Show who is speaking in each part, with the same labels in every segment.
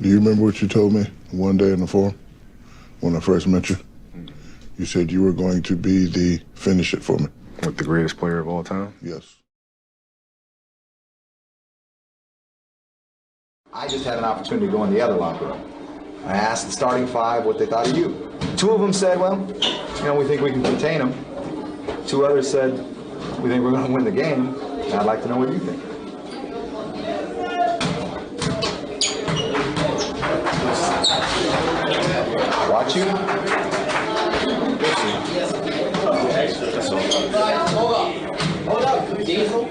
Speaker 1: Do you remember what you told me one day in the forum when I first met you? You said you were going to be the finish it for me.
Speaker 2: With the greatest player of all time?
Speaker 1: Yes.
Speaker 3: I just had an opportunity to go in the other locker room. I asked the starting five what they thought of you. Two of them said, well, we think we can contain them. Two others said, we think we're going to win the game. And I'd like to know what you think. Watch you?
Speaker 4: Hold up, Diesel.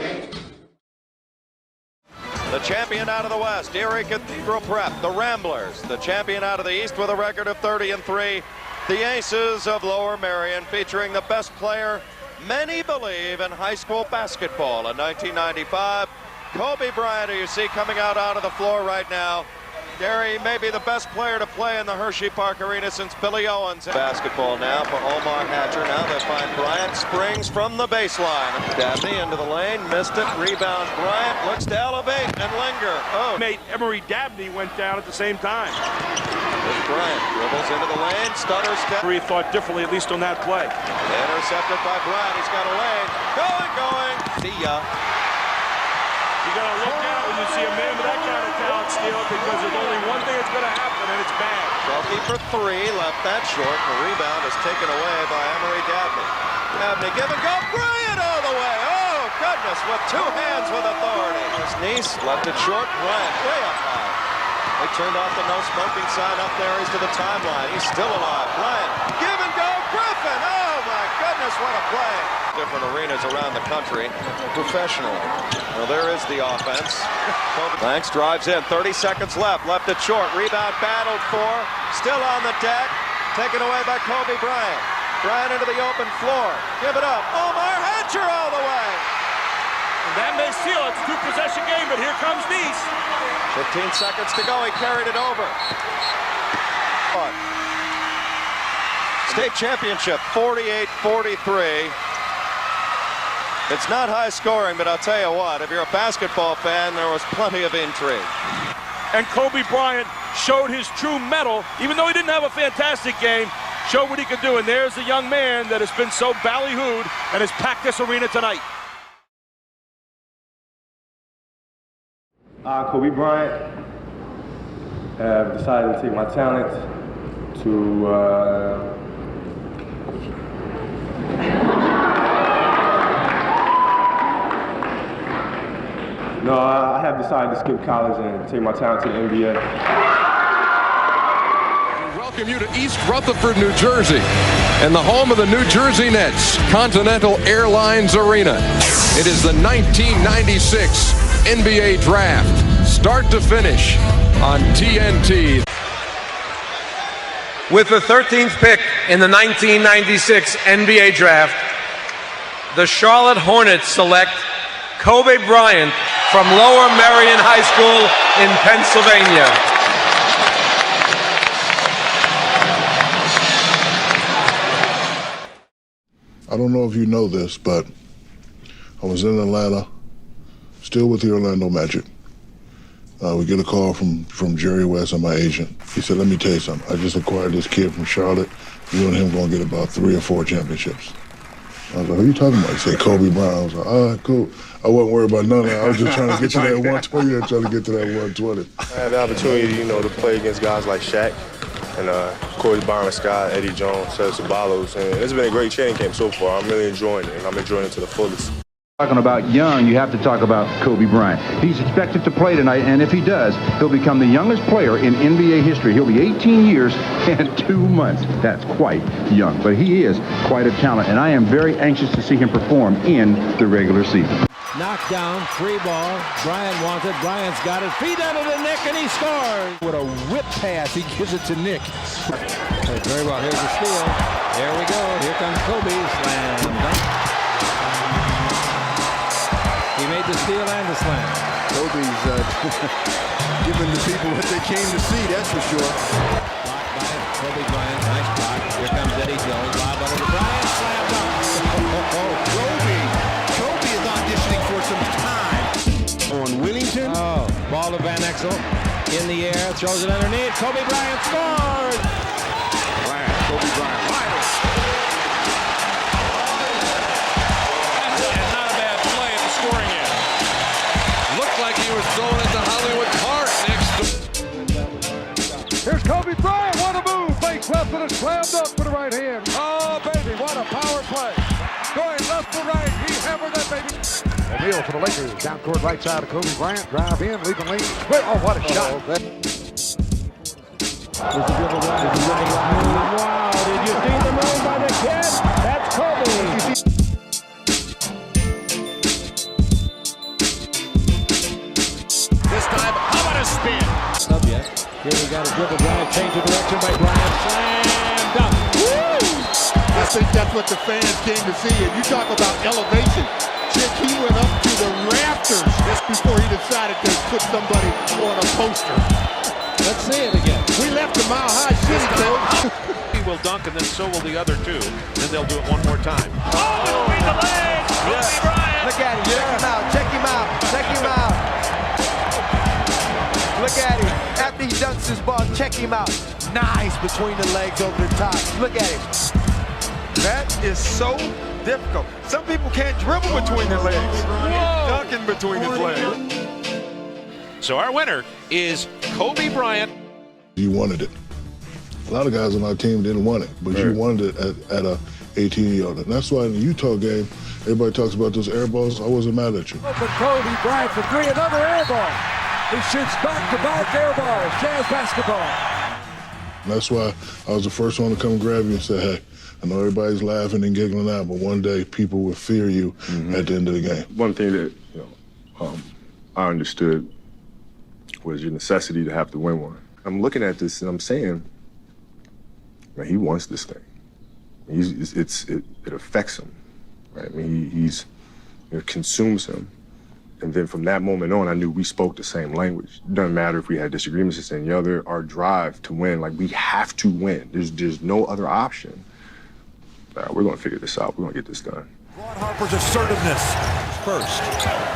Speaker 5: The champion out of the West, Erie Cathedral Prep, the Ramblers. The champion out of the East with a record of 30-3, the Aces of Lower Merion, featuring the best player many believe in high school basketball in 1995. Kobe Bryant, who you see coming out onto the floor right now. Gary may be the best player to play in the Hershey Park Arena since Billy Owens. Basketball now for Omar Hatcher. Now they find Bryant, springs from the baseline. Dabney into the lane, missed it, rebound. Bryant looks to elevate and linger. Oh,
Speaker 6: mate, Emery Dabney went down at the same time.
Speaker 5: There's Bryant, dribbles into the lane, stutter step.
Speaker 6: He thought differently, at least on that play.
Speaker 5: Intercepted by Bryant, he's got a lane. Going. See ya.
Speaker 6: You gotta look out when you see a man with that kind of talent steal it, because there's only one thing that's gonna happen, and it's bad.
Speaker 5: Trophy for three, left that short. The rebound is taken away by Emery Dabney. Dabney, give and go, Bryant all the way. Oh, goodness, with two hands with authority. Nice left it short, Bryant way up high. They turned off the no smoking sign up there. He's to the timeline. He's still alive. Bryant, give and go, Griffin. Oh, my goodness, what a play. Different arenas around the country professionally. Well, there is the offense. Lanks drives in, 30 seconds left it short, rebound battled for, still on the deck, taken away by Kobe Bryant. Bryant into the open floor, give it up, Omar Hatcher all the way.
Speaker 6: And that may seal it. It's a two-possession game, but here comes Nice.
Speaker 5: 15 seconds to go, he carried it over. State championship, 48-43. It's not high scoring, but I'll tell you what, if you're a basketball fan, there was plenty of intrigue.
Speaker 6: And Kobe Bryant showed his true mettle, even though he didn't have a fantastic game, showed what he could do. And there's the young man that has been so ballyhooed and has packed this arena tonight.
Speaker 7: Kobe Bryant have decided to take my talent to No, I have decided to skip college and take my talent to the NBA.
Speaker 8: We welcome you to East Rutherford, New Jersey, and the home of the New Jersey Nets, Continental Airlines Arena. It is the 1996 NBA Draft, start to finish on TNT.
Speaker 9: With the 13th pick in the 1996 NBA Draft, the Charlotte Hornets select Kobe Bryant from Lower Merion High School in Pennsylvania.
Speaker 1: I don't know if you know this, but I was in Atlanta, still with the Orlando Magic. We get a call from Jerry West, my agent. He said, let me tell you something. I just acquired this kid from Charlotte. You and him going to get about 3 or 4 championships. I was like, who are you talking about? He said, Kobe Bryant. I was like, all right, cool. I wasn't worried about none of that. I was just trying to get to that 120 and trying to get to that 120.
Speaker 7: I had the opportunity, to play against guys like Shaq and Corey Byron Scott, Eddie Jones, Cesar Ceballos. And it's been a great training camp so far. I'm really enjoying it, and I'm enjoying it to the fullest.
Speaker 10: Talking about young, you have to talk about Kobe Bryant. He's expected to play tonight, and if he does, he'll become the youngest player in NBA history. He'll be 18 years and 2 months. That's quite young, but he is quite a talent, and I am very anxious to see him perform in the regular season.
Speaker 11: Knockdown, free ball. Bryant wants it. Bryant's got it. Feet under the Nick, and he scores. With a whip pass, he gives it to Nick. Played very well. Here's the steal. There we go. Here comes Kobe. Slam dunk. He made the steal and the slam.
Speaker 12: Kobe's giving the people what they came to see, that's for sure.
Speaker 11: Blocked by Kobe Bryant. Nice block. Here comes Eddie Jones. Lob under to Bryant. Slam dunk.
Speaker 12: Kobe is auditioning for some time. On Willington.
Speaker 11: Oh, ball to Van Exel. in the air, throws it underneath. Kobe Bryant scores!
Speaker 12: Kobe Bryant.
Speaker 8: And not a bad play at the scoring end. Looked like he was thrown into Hollywood Park next to...
Speaker 13: Here's Kobe Bryant. What a move. Fakes left and is slammed up for the right hand. Oh, baby, what a power play. Going left to right. He hammered that baby. O'Neal for the Lakers. Down court right side of Kobe Bryant. Drive in, leaving lane. Oh, what a shot.
Speaker 11: Wow, did you see the move by the kid? That's Kobe.
Speaker 6: This time, how about a spin?
Speaker 11: Subject. Here we got a dribble drive, change of direction by Bryant. Slam dunk. Woo!
Speaker 12: I think that's what the fans came to see. And you talk about elevation. Chick, he went up to the rafters just before he decided to put somebody on a poster.
Speaker 11: Let's see it again.
Speaker 12: We left a Mile High City, Coach.
Speaker 6: He will dunk, and then so will the other two. Then they'll do it one more time.
Speaker 5: Oh, between the legs. Kobe Bryant.
Speaker 3: Look at him. Check him out. Check him out. Check him out. Look at him. After he dunks his ball, check him out. Nice between the legs over the top. Look at him. That is so difficult. Some people can't dribble between their legs. Dunking between his legs.
Speaker 6: So our winner is Kobe Bryant.
Speaker 1: You wanted it. A lot of guys on our team didn't want it, but you wanted it at a 18-year-old. And that's why in the Utah game, everybody talks about those air balls. I wasn't mad at you.
Speaker 13: Open Kobe Bryant for three, another air ball. He shoots back-to-back air balls. Jazz basketball.
Speaker 1: And that's why I was the first one to come grab you and say, hey, I know everybody's laughing and giggling out, but one day people will fear you at the end of the game.
Speaker 7: One thing that I understood was your necessity to have to win one. I'm looking at this and I'm saying, man, he wants this thing. It affects him, right? I mean, it consumes him. And then from that moment on, I knew we spoke the same language. It doesn't matter if we had disagreements this and the other. Our drive to win, like we have to win. There's no other option. We're going to figure this out. We're going to get this done.
Speaker 14: Ron Harper's assertiveness first.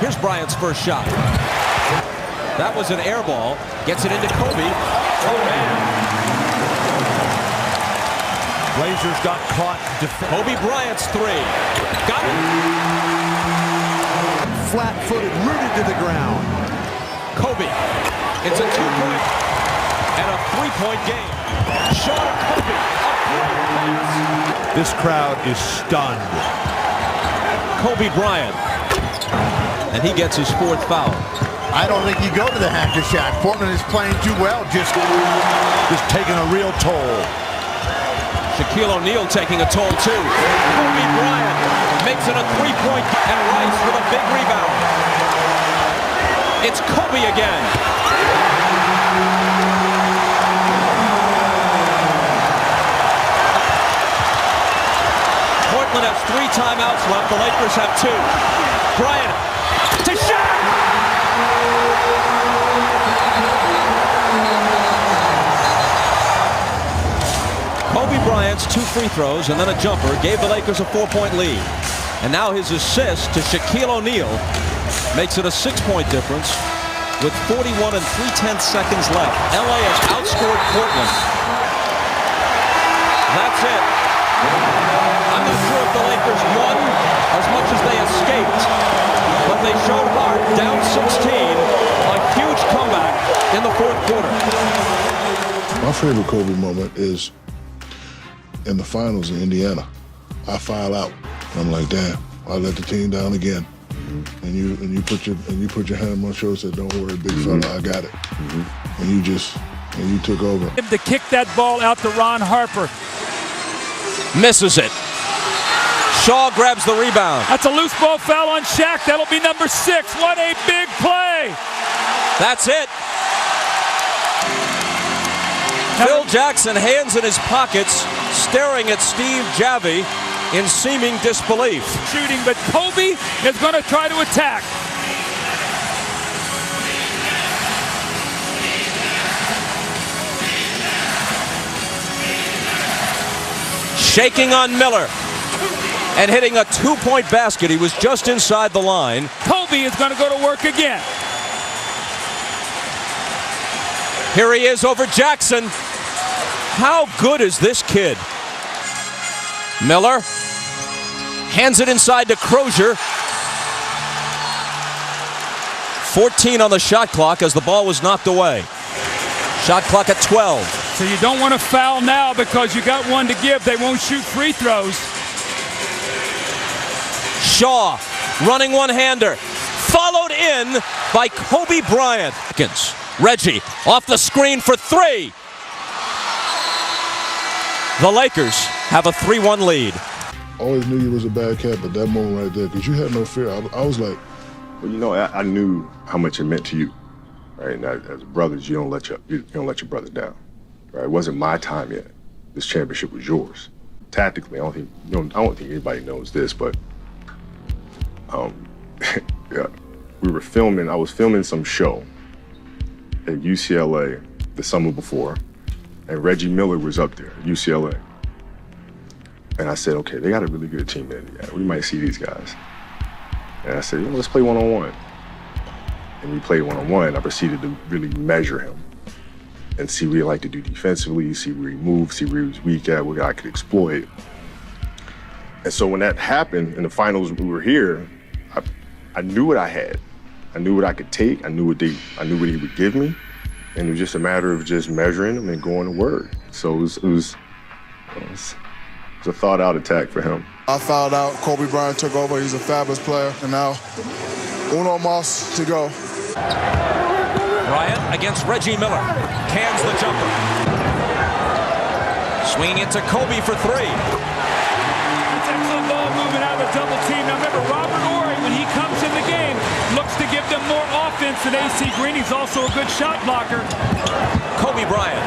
Speaker 14: Here's Bryant's first shot. That was an air ball. Gets it into Kobe. Oh, man. Blazers got caught. Kobe Bryant's three. Got it. Flat-footed, rooted to the ground. Kobe. It's a two-point and a three-point game. Shot of Kobe. This crowd is stunned. Kobe Bryant. And he gets his fourth foul.
Speaker 12: I don't think you go to the hacker shot. Portland is playing too well, just taking a real toll.
Speaker 14: Shaquille O'Neal taking a toll too. Kobe Bryant makes it a three-point and Rice with a big rebound. It's Kobe again. Portland has 3 timeouts left. The Lakers have 2. Bryant to Shaq. Kobe Bryant's 2 free throws and then a jumper gave the Lakers a 4-point lead. And now his assist to Shaquille O'Neal makes it a 6-point difference with 41 3/10 seconds left. LA has outscored Portland. That's it. I'm not sure if the Lakers won as much as they escaped, but they showed heart, down 16, a huge comeback in the 4th quarter.
Speaker 1: My favorite Kobe moment is in the finals in Indiana. I foul out. I'm like, damn, I let the team down again. And you put your hand on my shoulder and said, don't worry, big fella, I got it. And you took over.
Speaker 15: To kick that ball out to Ron Harper.
Speaker 14: Misses it. Shaw grabs the rebound.
Speaker 15: That's a loose ball foul on Shaq. That'll be number 6. What a big play.
Speaker 14: That's it. Phil Jackson, hands in his pockets, staring at Steve Javie in seeming disbelief.
Speaker 15: Shooting, but Kobe is going to try to attack.
Speaker 14: Shaking on Miller and hitting a 2-point basket. He was just inside the line.
Speaker 15: Kobe is going to go to work again.
Speaker 14: Here he is over Jackson. How good is this kid? Miller hands it inside to Crozier. 14 on the shot clock as the ball was knocked away. Shot clock at 12.
Speaker 15: So you don't want to foul now because you got one to give. They won't shoot free throws.
Speaker 14: Shaw running one-hander. Followed in by Kobe Bryant. Reggie off the screen for three. The Lakers have a 3-1 lead.
Speaker 1: Always knew you was a bad cat, but that moment right there, because you had no fear. I was like,
Speaker 7: well, you know, I knew how much it meant to you, right? And as brothers, you don't let your brother down, right? It wasn't my time yet. This championship was yours. Tactically, I don't think anybody knows this, but yeah, we were filming. I was filming some show at UCLA the summer before, and Reggie Miller was up there at UCLA. And I said, okay, they got a really good team in Indiana. We might see these guys. And I said, let's play one-on-one. And we played one-on-one. I proceeded to really measure him and see what he liked to do defensively, see where he moved, see where he was weak at, what I could exploit. And so when that happened in the finals, we were here, I knew what I had. I knew what I could take. I knew what he would give me. And it was just a matter of just measuring him and going to work. So it was a thought-out attack for him.
Speaker 16: I fouled out. Kobe Bryant took over. He's a fabulous player. And now, uno más to go.
Speaker 14: Bryant against Reggie Miller. Cans the jumper. Swinging it to Kobe for three.
Speaker 15: It's excellent ball movement out of the double team. Now remember, Robert Horry, when he comes in the game, looks to give them more offense than AC Green. He's also a good shot blocker.
Speaker 14: Kobe Bryant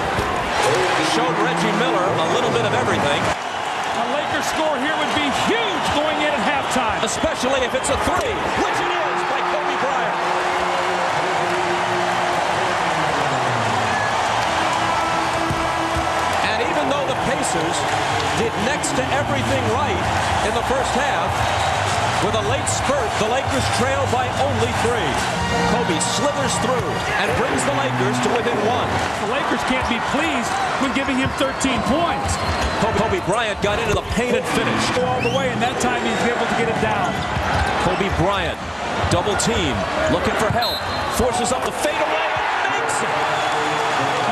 Speaker 14: showed Reggie Miller a little bit of everything.
Speaker 15: A Lakers score here would be huge going in at halftime.
Speaker 14: Especially if it's a three, which it is by Kobe Bryant. And even though the Pacers did next to everything right in the first half, with a late spurt, the Lakers trail by only 3. Kobe slithers through and brings the Lakers to within 1.
Speaker 15: The Lakers can't be pleased when giving him 13 points.
Speaker 14: Kobe Bryant got into the paint and finished.
Speaker 15: All the way, and that time he's able to get it down.
Speaker 14: Kobe Bryant, double team, looking for help. Forces up the fadeaway and makes it.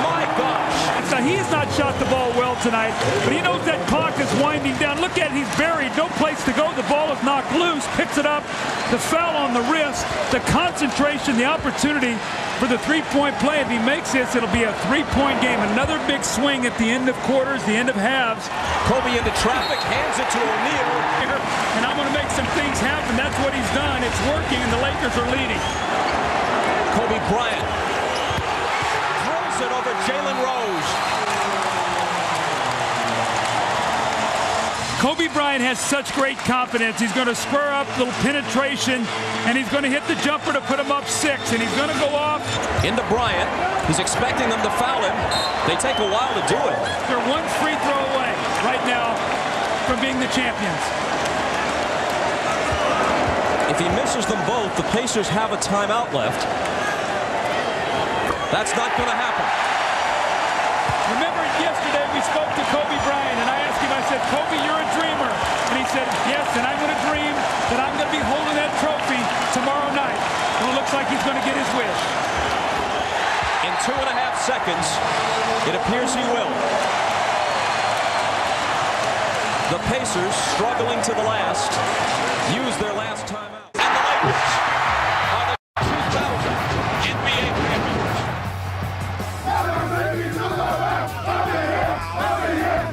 Speaker 14: My gosh.
Speaker 15: Now, he has not shot the ball well tonight, but he knows that clock is winding down. Look at it, he's buried, no place to go. The ball is knocked loose, picks it up, the foul on the wrist, the concentration, the opportunity for the three-point play. If he makes this, it'll be a three-point game. Another big swing at the end of quarters, the end of halves.
Speaker 14: Kobe into traffic, hands it to O'Neal.
Speaker 15: And I'm going to make some things happen. That's what he's done. It's working, and the Lakers are leading.
Speaker 14: Kobe Bryant throws it over Jalen Rose.
Speaker 15: Kobe Bryant has such great confidence. He's going to square up, little penetration, and he's going to hit the jumper to put him up 6, and he's going to go off.
Speaker 14: Into Bryant. He's expecting them to foul him. They take a while to do it.
Speaker 15: They're one free throw away right now from being the champions.
Speaker 14: If he misses them both, the Pacers have a timeout left. That's not going to happen.
Speaker 15: Remember yesterday we spoke to Kobe Bryant, and I asked him, I said, Kobe, you're a dreamer. And he said, yes, and I'm going to dream that I'm going to be holding that trophy tomorrow night. And it looks like he's going to get his wish.
Speaker 14: In 2.5 seconds, it appears he will. The Pacers, struggling to the last, use their last timeout. And the Lakers are the 2000 NBA champions.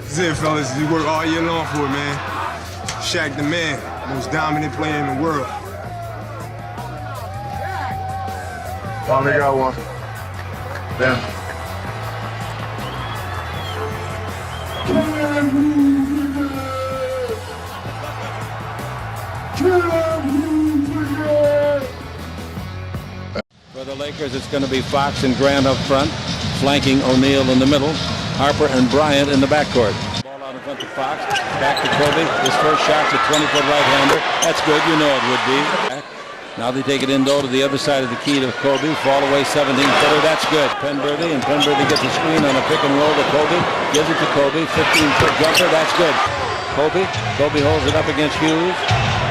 Speaker 17: This is it, fellas. You work all year long for it, man. Shaq the man, most dominant player in the world.
Speaker 7: Finally got one.
Speaker 17: Yeah.
Speaker 11: For the Lakers, it's going to be Fox and Grant up front, flanking O'Neal in the middle, Harper and Bryant in the backcourt. Ball out in front to Fox, back to Kobe. His first shot's a 20-foot right-hander. That's good, you know it would be.
Speaker 14: Now they take it indoor to the other side of the key to Kobe. Fall away 17-footer. That's good. Penberthy, and Penberthy gets a screen on a pick and roll to Kobe. Gives it to Kobe. 15-foot jumper. That's good. Kobe holds it up against Hughes.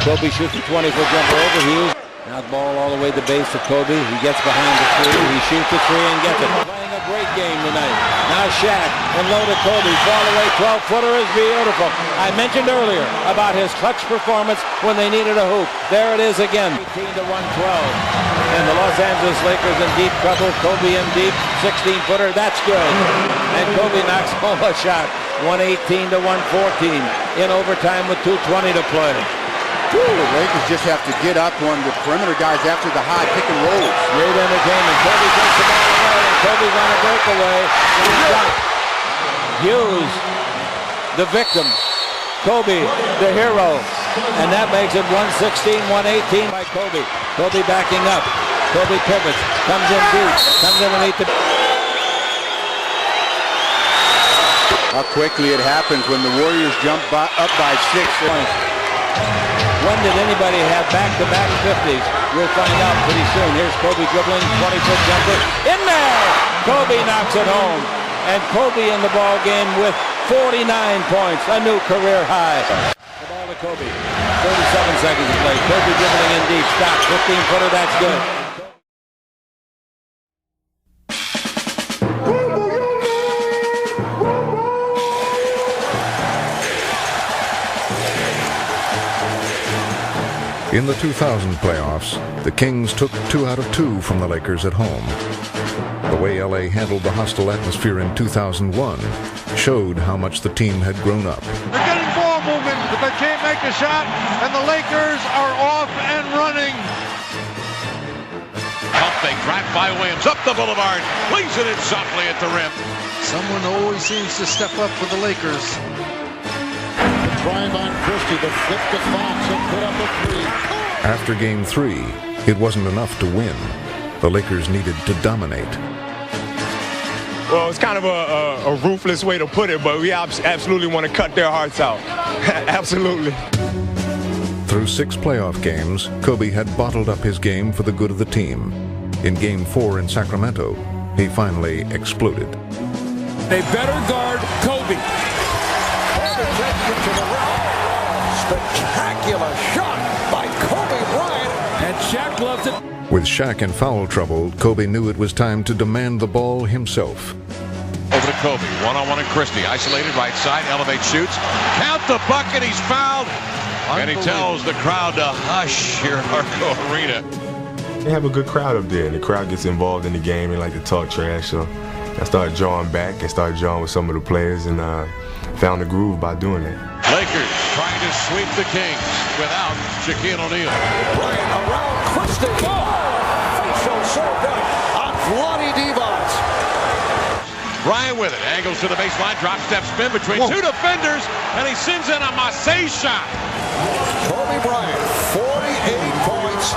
Speaker 14: Kobe shoots a 20-foot jumper over Hughes. Now the ball all the way to the base of Kobe. He gets behind the three. He shoots the three and gets it. Playing a great game tonight. Now Shaq and low to Kobe. Fall away 12-footer is beautiful. I mentioned earlier about his clutch performance when they needed a hoop. There it is again. 18-112. And the Los Angeles Lakers in deep trouble. Kobe in deep. 16-footer. That's good. And Kobe knocks home a shot. 118-114 in overtime with 2:20 to play.
Speaker 10: The Lakers just have to get up on the perimeter guys after the high pick and rolls.
Speaker 14: Great entertainment. Kobe takes the ball away, and Kobe's on a breakaway. Hughes, the victim. Kobe, the hero. And that makes it 116-118 by Kobe. Kobe backing up. Kobe pivots, comes in deep, comes underneath the...
Speaker 10: How quickly it happens when the Warriors jump up by 6 points.
Speaker 14: When did anybody have back-to-back 50s? We'll find out pretty soon. Here's Kobe dribbling, 20-foot jumper. In there! Kobe knocks it home. And Kobe in the ball game with 49 points, a new career high. The ball to Kobe. 37 seconds to play. Kobe dribbling in deep. Stop. 15-footer, that's good.
Speaker 18: In the 2000 playoffs, the Kings took 2 out of 2 from the Lakers at home. The way LA handled the hostile atmosphere in 2001 showed how much the team had grown up.
Speaker 13: They're getting ball movement, but they can't make a shot, and the Lakers are off and running.
Speaker 19: Pump fake, drive by Williams, up the boulevard, plays it in softly at the rim.
Speaker 12: Someone always seems to step up for the Lakers. Drive on Christie, the flip to Fox, and put up a 3.
Speaker 18: After Game 3, it wasn't enough to win. The Lakers needed to dominate.
Speaker 17: Well, it's kind of a ruthless way to put it, but we absolutely want to cut their hearts out. Absolutely.
Speaker 18: Through 6 playoff games, Kobe had bottled up his game for the good of the team. In Game 4 in Sacramento, he finally exploded.
Speaker 15: They better guard Kobe.
Speaker 11: Spectacular shot by Kobe Bryant.
Speaker 15: And Shaq loves it.
Speaker 18: With Shaq in foul trouble, Kobe knew it was time to demand the ball himself.
Speaker 19: Over to Kobe, one-on-one and Christie, isolated right side, elevates, shoots. Count the bucket, he's fouled. And he tells the crowd to hush here at Arco Arena.
Speaker 7: They have a good crowd up there, and the crowd gets involved in the game and like to talk trash, so I started drawing back and started drawing with some of the players and found the groove by doing that.
Speaker 19: Lakers trying to sweep the Kings without Shaquille O'Neal.
Speaker 11: Bryant around Christie. Facial served up on Vlade Divac.
Speaker 19: Bryant with it, angles to the baseline, drop step spin between 2 defenders, and he sends in a Marseille shot.
Speaker 11: Kobe Bryant, 48 points,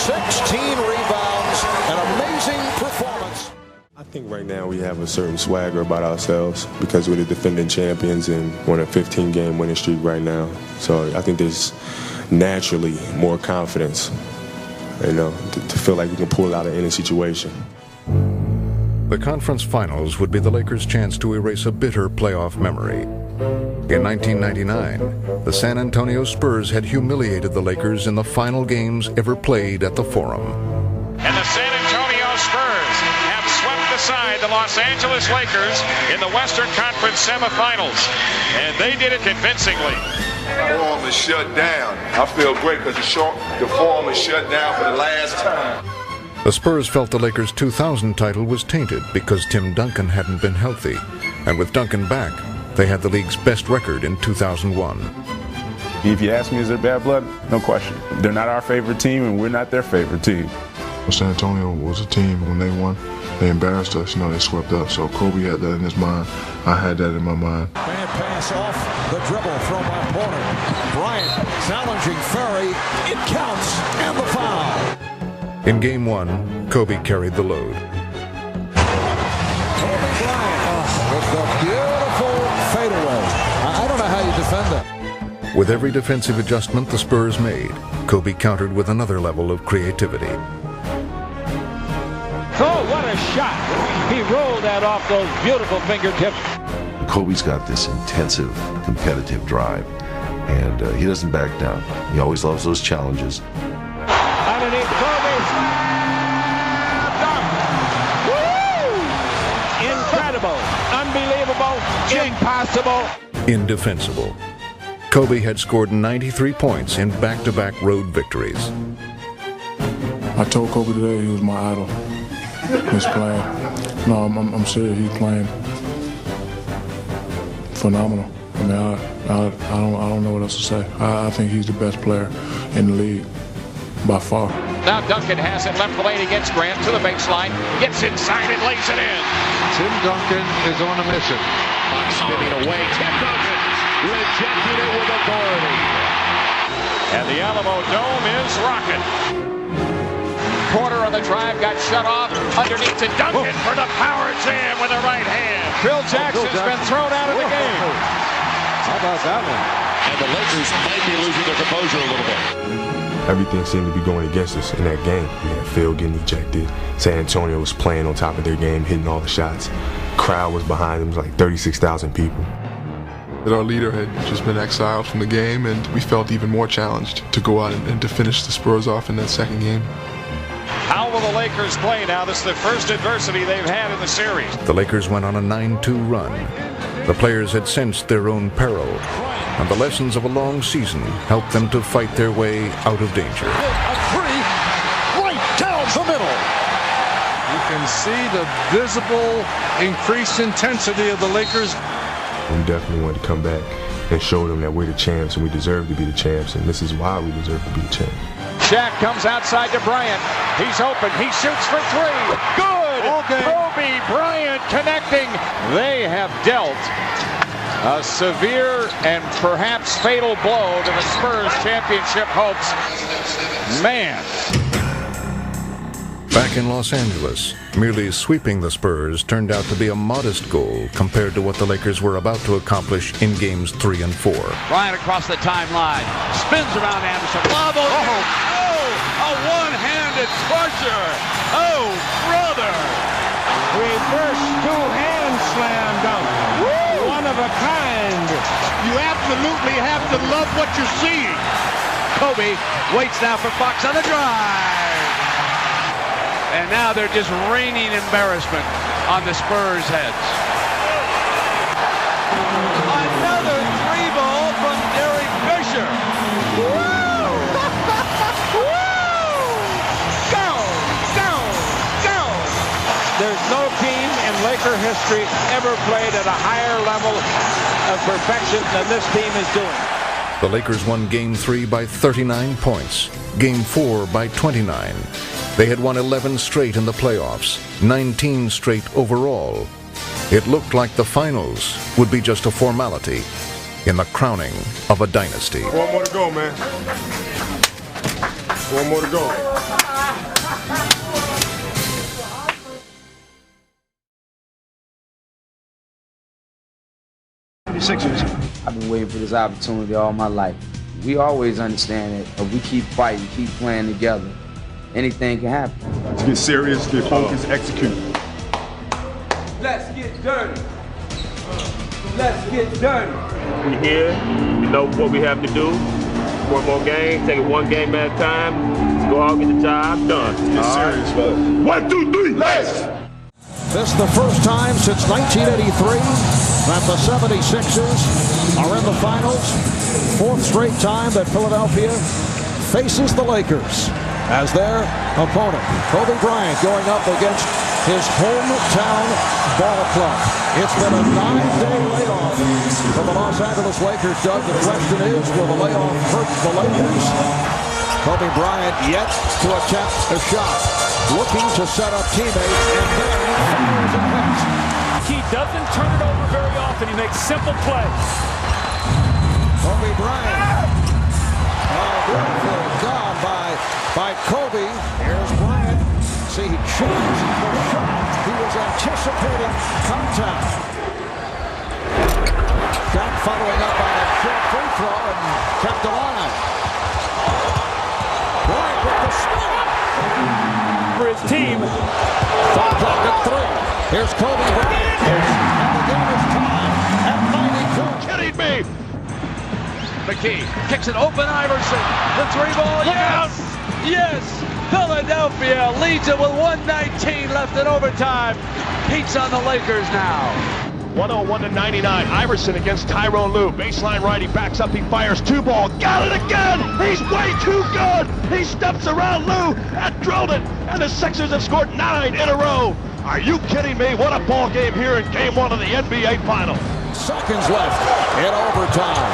Speaker 11: 16 rebounds, an amazing performance.
Speaker 7: I think right now we have a certain swagger about ourselves because we're the defending champions and we're on a 15-game winning streak right now. So I think there's naturally more confidence, to feel like we can pull out of any situation.
Speaker 18: The conference finals would be the Lakers' chance to erase a bitter playoff memory. In 1999, the San Antonio Spurs had humiliated the Lakers in the final games ever played at the Forum.
Speaker 20: And the San Antonio Spurs have swept aside the Los Angeles Lakers in the Western Conference semifinals. And they did it convincingly.
Speaker 17: The Forum is shut down. I feel great because the Forum is shut down for the last time.
Speaker 18: The Spurs felt the Lakers' 2000 title was tainted because Tim Duncan hadn't been healthy. And with Duncan back, they had the league's best record in 2001.
Speaker 21: If you ask me, is there bad blood? No question. They're not our favorite team, and we're not their favorite team.
Speaker 1: San Antonio was a team, when they won, they embarrassed us, they swept up. So Kobe had that in his mind. I had that in my mind.
Speaker 11: Bad pass off the dribble from my opponent. Bryant challenging Ferry. It counts, and the foul.
Speaker 18: In Game 1, Kobe carried the load.
Speaker 11: Kobe Bryant with the beautiful fadeaway. I don't know how you defend that.
Speaker 18: With every defensive adjustment the Spurs made, Kobe countered with another level of creativity.
Speaker 11: Oh, what a shot! He rolled that off those beautiful fingertips.
Speaker 2: Kobe's got this intensive, competitive drive, and he doesn't back down. He always loves those challenges.
Speaker 11: Underneath Kobe, dunk! Woo! Incredible, unbelievable, impossible.
Speaker 18: Indefensible. Kobe had scored 93 points in back-to-back road victories.
Speaker 16: I told Kobe today he was my idol. He's playing. No, I'm serious. He's playing phenomenal. I mean, I don't know what else to say. I think he's the best player in the league by far.
Speaker 20: Now Duncan has it left lane against Grant to the baseline. Gets inside and lays it in.
Speaker 13: Tim Duncan is on a mission.
Speaker 20: Spinning away. Tim Duncan rejecting it with authority. And the Alamo Dome is rocking. Corner on the drive got shut off. Underneath to Duncan for the power jam with the right hand. Phil Jackson's been thrown out of the game.
Speaker 13: How about that one?
Speaker 19: And the Lakers might be losing their composure a little bit.
Speaker 7: Everything seemed to be going against us in that game. We had Phil getting ejected. San Antonio was playing on top of their game, hitting all the shots. Crowd was behind them, it was like 36,000 people.
Speaker 16: That our leader had just been exiled from the game, and we felt even more challenged to go out and to finish the Spurs off in that second game.
Speaker 20: How will the Lakers play now? This is the first adversity they've had in the series.
Speaker 18: The Lakers went on a 9-2 run. The players had sensed their own peril, and the lessons of a long season helped them to fight their way out of danger.
Speaker 13: A three, right down the middle. You can see the visible increased intensity of the Lakers.
Speaker 7: We definitely wanted to come back and show them that we're the champs and we deserve to be the champs, and this is why we deserve to be the champs.
Speaker 20: Shaq comes outside to Bryant. He's open. He shoots for three. Good. Okay. Kobe Bryant connecting. They have dealt a severe and perhaps fatal blow to the Spurs championship hopes. Man.
Speaker 18: Back in Los Angeles, merely sweeping the Spurs turned out to be a modest goal compared to what the Lakers were about to accomplish in games 3 and 4.
Speaker 22: Bryant across the timeline, spins around Anderson. A one-handed torture. Oh, brother.
Speaker 11: Reverse two-hand slam dunk. One of a kind.
Speaker 12: You absolutely have to love what you're seeing.
Speaker 22: Kobe waits now for Fox on the drive. And now they're just raining embarrassment on the Spurs' heads. Another three ball from Derek Fisher. Woo! Woo! Go! Go! Go!
Speaker 11: There's no team in Laker history ever played at a higher level of perfection than this team is doing.
Speaker 18: The Lakers won Game 3 by 39 points, Game 4 by 29. They had won 11 straight in the playoffs, 19 straight overall. It looked like the finals would be just a formality in the crowning of a dynasty.
Speaker 7: One more to go, man. One more to go.
Speaker 23: I've been waiting for this opportunity all my life. We always understand that if we keep fighting, keep playing together, anything can happen.
Speaker 7: Let's get serious, get focused, execute.
Speaker 22: Let's get dirty. Let's get dirty.
Speaker 24: We here, we know what we have to do. One more game, take it one game at a time. Let's go out, get the job done.
Speaker 7: Let's get serious, fellas. 1, 2, 3, let's!
Speaker 11: This is the first time since 1983 that the 76ers are in the finals. Fourth straight time that Philadelphia faces the Lakers as their opponent. Kobe Bryant going up against his hometown ball club. It's been a 9-day layoff for the Los Angeles Lakers, Doug. The question is, will the layoff hurt the Lakers? Kobe Bryant yet to attempt a shot, looking to set up teammates, and then fires and hits.
Speaker 15: He doesn't turn it over very often. He makes simple plays.
Speaker 11: Kobe Bryant. Oh, beautiful job by Kobe. Here's Bryant. See, he changed the shot. He was anticipating contact. Shot following up on it. short free throw and kept alive. Bryant with the spin.
Speaker 15: For his team.
Speaker 11: Shot clock at 3. Here's Kobe Bryant. And the game is tied at 92.
Speaker 22: Kidding me? McKee kicks it open. Iverson. The 3-ball. Yes! Yes! Philadelphia leads it with 1:19 left in overtime. Heat's on the Lakers now.
Speaker 4: 101-99. Iverson against Tyrone Lue. Baseline right. He backs up. He fires 2-ball. Got it again. He's way too good. He steps around Lue and drilled it. And the Sixers have scored 9 in a row. Are you kidding me? What a ball game here in Game 1 of the NBA Finals.
Speaker 11: Seconds left in overtime.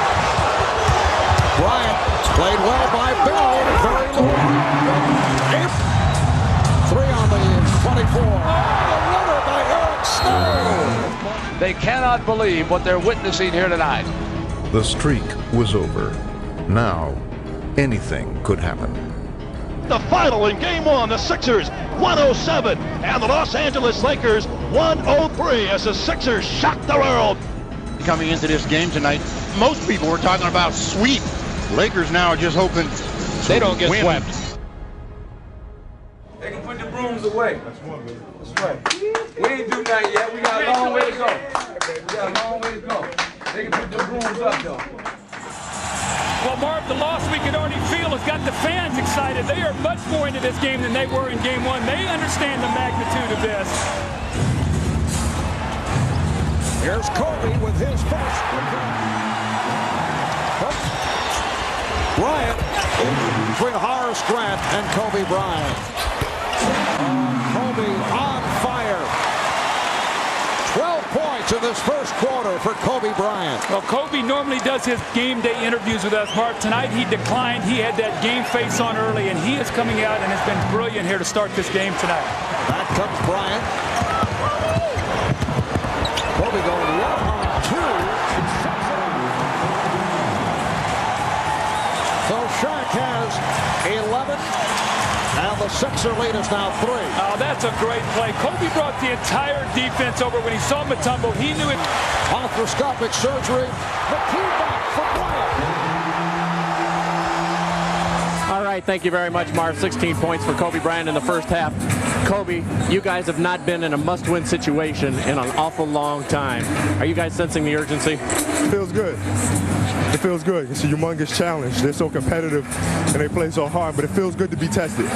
Speaker 11: Bryant played well by Bell. Very low. 3 on the 24. The runner by Eric Snow.
Speaker 22: They cannot believe what they're witnessing here tonight.
Speaker 18: The streak was over. Now, anything could happen.
Speaker 4: The final in Game 1, the Sixers 107 and the Los Angeles Lakers 103 as the Sixers shock the world.
Speaker 5: Coming into this game tonight, most people were talking about sweep. Lakers now are just hoping
Speaker 22: they don't get
Speaker 5: win.
Speaker 22: swept.
Speaker 8: They can put the brooms away. That's right. We ain't do nothing yet. We got a long way to go. They can put the brooms up, though.
Speaker 15: Well, Marv, the loss we can already feel has got the fans excited. They are much more into this game than they were in Game 1. They understand the magnitude of this.
Speaker 11: Here's Kobe with his first. Bryant between Horace Grant and Kobe Bryant. Kobe on fire. 12 points in this first quarter for Kobe Bryant.
Speaker 15: Well, Kobe normally does his game day interviews with us, Mark. Tonight he declined. He had that game face on early, and he is coming out and has been brilliant here to start this game tonight.
Speaker 11: Back comes Bryant. Kobe going 1 on 2. So Shaq has 11, and the Sixer lead is now 3.
Speaker 15: Oh, that's a great play. Kobe brought the entire defense over when he saw Mutombo. He knew it.
Speaker 11: Arthroscopic surgery. McKee back for Bryant.
Speaker 9: All right, thank you very much, Marv. 16 points for Kobe Bryant in the first half. Kobe, you guys have not been in a must-win situation in an awful long time. Are you guys sensing the urgency?
Speaker 7: It feels good. It feels good. It's a humongous challenge. They're so competitive and they play so hard, but it feels good to be tested.
Speaker 11: 4.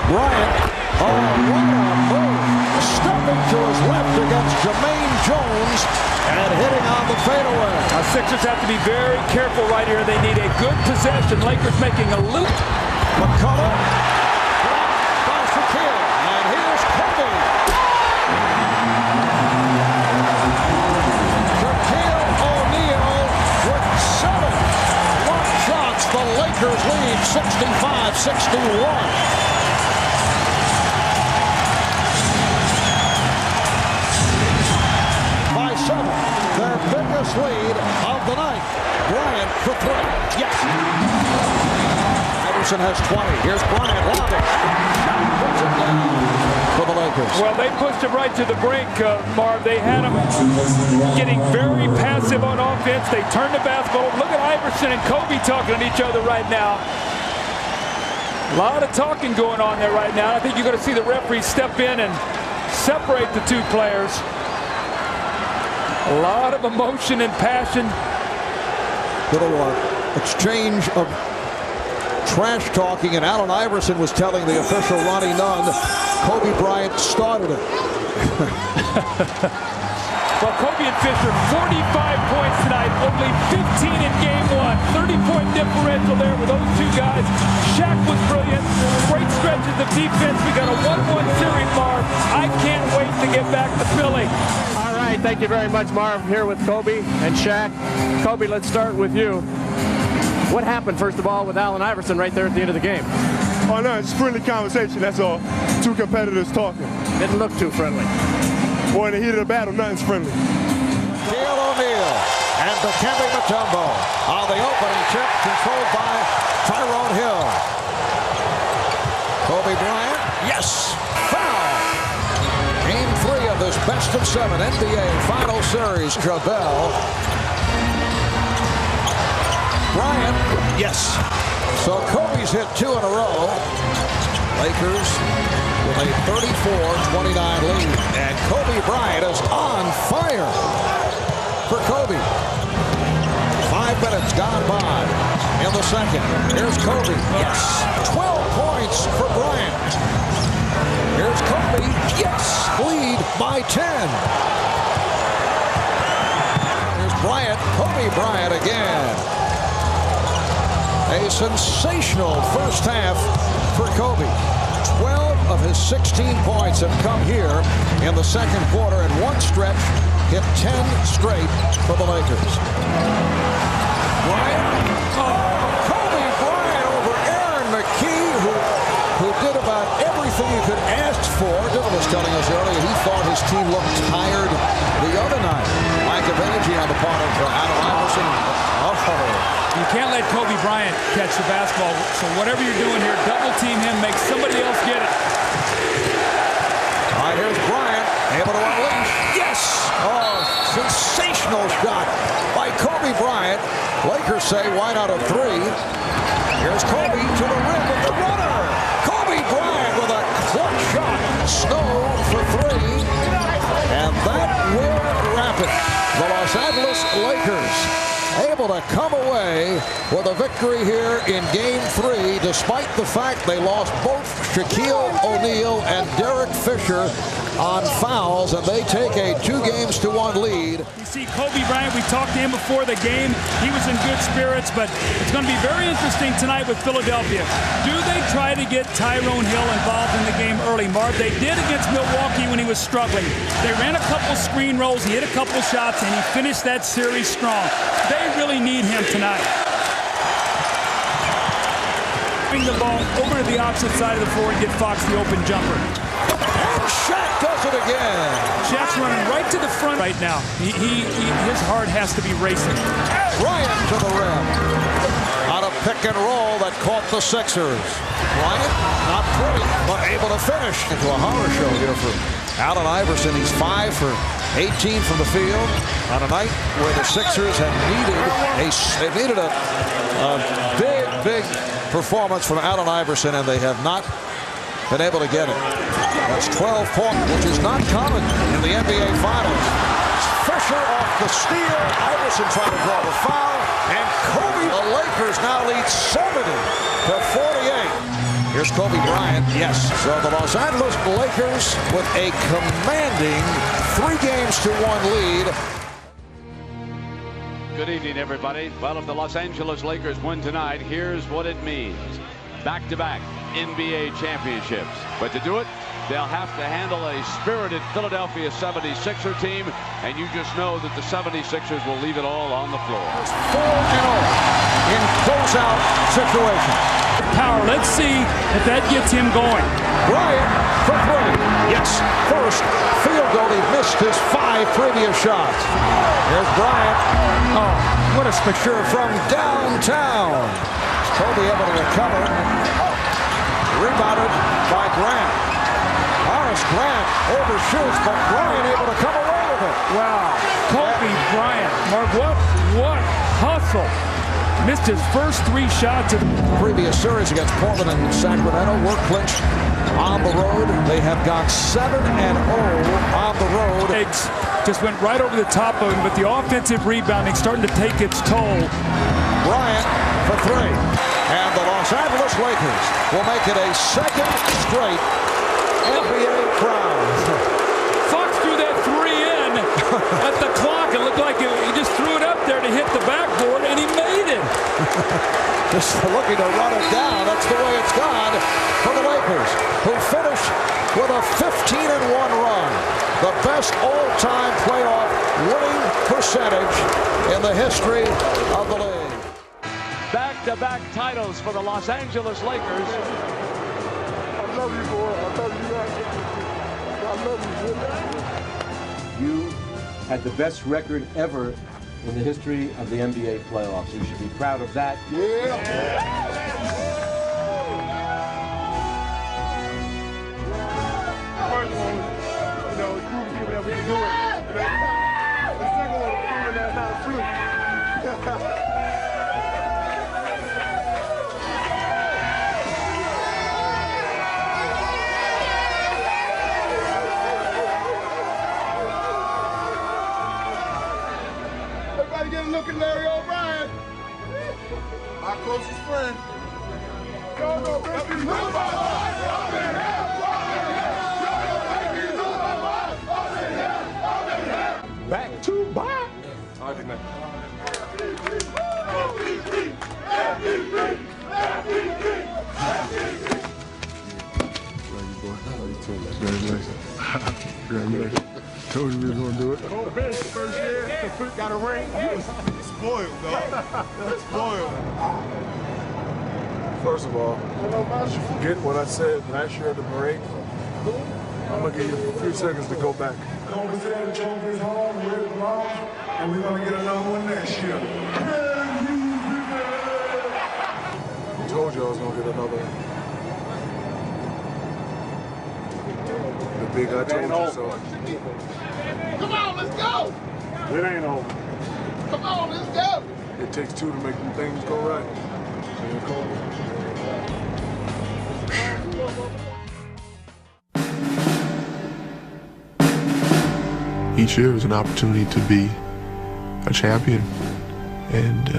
Speaker 11: Bryant, what a move. Stepping to his left against Jermaine Jones and hitting on the fadeaway.
Speaker 15: Sixers have to be very careful right here. They need a good possession. Lakers making a loop.
Speaker 11: McCullough, by Shaquille, and here's Kobe. Shaquille O'Neal with 7 block shots. The Lakers lead 65-61. By 7, their biggest lead of the night. Bryant for 3. Yes. Iverson has 20. Here's Bryant lobbing. Puts it down for the Lakers.
Speaker 15: Well, they pushed him right to the brink, Marv. They had him getting very passive on offense. They turned the basketball. Look at Iverson and Kobe talking to each other right now. A lot of talking going on there right now. I think you're going to see the referee step in and separate the two players. A lot of emotion and passion.
Speaker 11: Little exchange of trash talking, and Allen Iverson was telling the official Ronnie Nunn Kobe Bryant started it.
Speaker 15: Well, Kobe and Fisher, 45 points tonight, only 15 in Game 1. 30-point differential there with those two guys. Shaq was brilliant. Great stretches of defense. We got a 1-1 series, Marv. I can't wait to get back to Philly.
Speaker 9: All right, thank you very much, Marv. Here with Kobe and Shaq. Kobe, let's start with you. What happened, first of all, with Allen Iverson right there at the end of the game?
Speaker 7: Oh, no, it's friendly conversation, that's all. Two competitors talking.
Speaker 9: Didn't look too friendly.
Speaker 7: Boy, in the heat of the battle, nothing's friendly.
Speaker 11: Shaquille O'Neal and Dikembe Mutombo on the opening tip, controlled by Tyrone Hill. Kobe Bryant, yes, foul. Game 3 of the this best-of-7 NBA Final Series. Trabell. Bryant. Yes. So Kobe's hit 2 in a row. Lakers with a 34-29 lead. And Kobe Bryant is on fire for Kobe. 5 minutes gone by in the second. Here's Kobe. Yes. 12 points for Bryant. Here's Kobe. Yes. Lead by 10. Here's Bryant. Kobe Bryant again. A sensational first half for Kobe. 12 of his 16 points have come here in the second quarter. In one stretch, hit 10 straight for the Lakers. Bryant. Oh, Kobe Bryant over Aaron McKee, who did about everything you could ask for. Dylan was telling us earlier he thought his team looked tired the other night. Mike Avaji on the part of Allen Iverson.
Speaker 15: You can't let Kobe Bryant catch the basketball. So whatever you're doing here, double team him, make somebody else get it.
Speaker 11: All right, here's Bryant, able to unleash. Yes! Oh, sensational shot by Kobe Bryant. Lakers say, why not a 3? Here's Kobe to the rim with the runner. Kobe Bryant with a clutch shot. Snow for 3. And that will wrap it. The Los Angeles Lakers able to come away with a victory here in Game 3, despite the fact they lost both Shaquille O'Neal and Derek Fisher on fouls, and they take a 2-1 lead.
Speaker 15: You see Kobe Bryant, we talked to him before the game. He was in good spirits, but it's going to be very interesting tonight with Philadelphia. Do they try to get Tyrone Hill involved in the game early, Marv? They did against Milwaukee when he was struggling. They ran a couple screen rolls, he hit a couple shots, and he finished that series strong. They really need him tonight. Bring the ball over to the opposite side of the floor and get Fox the open jumper.
Speaker 11: And Shaq does it again.
Speaker 15: Shaq's running right to the front right now. His heart has to be racing.
Speaker 11: Bryant to the rim. On a pick and roll that caught the Sixers. Bryant, not pretty, but able to finish. Into a horror show here for Allen Iverson. He's 5 for 18 from the field on a night where the Sixers have needed a big performance from Allen Iverson, and they have not been able to get it. That's 12 points, which is not common in the NBA Finals. Fisher off the steal. Iverson trying to draw the foul, and Kobe. The Lakers now lead 70-48. Here's Kobe Bryant. Yes. So the Los Angeles Lakers with a commanding 3-1 lead.
Speaker 22: Good evening, everybody. Well, if the Los Angeles Lakers win tonight, here's what it means. Back-to-back NBA championships. But to do it, they'll have to handle a spirited Philadelphia 76er team, and you just know that the 76ers will leave it all on the floor.
Speaker 11: 4-0 in closeout situation.
Speaker 15: Power, let's see if that gets him going.
Speaker 11: Bryant for 3. Yes, first field goal. He missed his 5 previous shots. Here's Bryant. Oh, what a spectacular from downtown. Kobe able to recover. Rebounded by Grant. Horace Grant overshoots, but Bryant able to come away with it.
Speaker 15: Wow. Kobe Bryant. Mark, what hustle. Missed his first 3 shots of the
Speaker 11: previous series against Portland and Sacramento. Were clinched on the road. They have gone 7-0 on the road.
Speaker 15: Just went right over the top of him, but the offensive rebounding starting to take its toll.
Speaker 11: Bryant for 3. And the Los Angeles Lakers will make it a 2nd straight NBA crown.
Speaker 15: Fox threw that 3 in at the clock. It looked like he just threw it up there to hit the backboard, and he made it.
Speaker 11: Just looking to run it down. That's the way it's gone for the Lakers, who finished with a 15-1 run. The best all-time playoff winning percentage in the history of the league.
Speaker 22: Back-to-back titles for the Los Angeles Lakers.
Speaker 12: I love you, boy. I love you, man. I love you.
Speaker 3: You had the best record ever in the history of the NBA playoffs. You should be proud of that.
Speaker 12: First one, you know, you give Uncle Larry O'Brien. Our closest friend.
Speaker 13: Back to back.
Speaker 12: All right, man.
Speaker 1: Congratulations. Told you we was gonna do it.
Speaker 12: First year, got a ring. Spoiled, dog. Spoiled.
Speaker 1: First of all, you forget what I said last year at the parade. I'm gonna give you a few seconds to go back.
Speaker 12: Kobe said the trophy's home, we're at the lounge, and we're gonna get another one next year.
Speaker 1: I told you I was gonna get another one. The big I told you so.
Speaker 12: Come on, let's go!
Speaker 1: It ain't over.
Speaker 12: Come on, let's go!
Speaker 1: It takes two to make them things go right.
Speaker 16: Each year is an opportunity to be a champion, and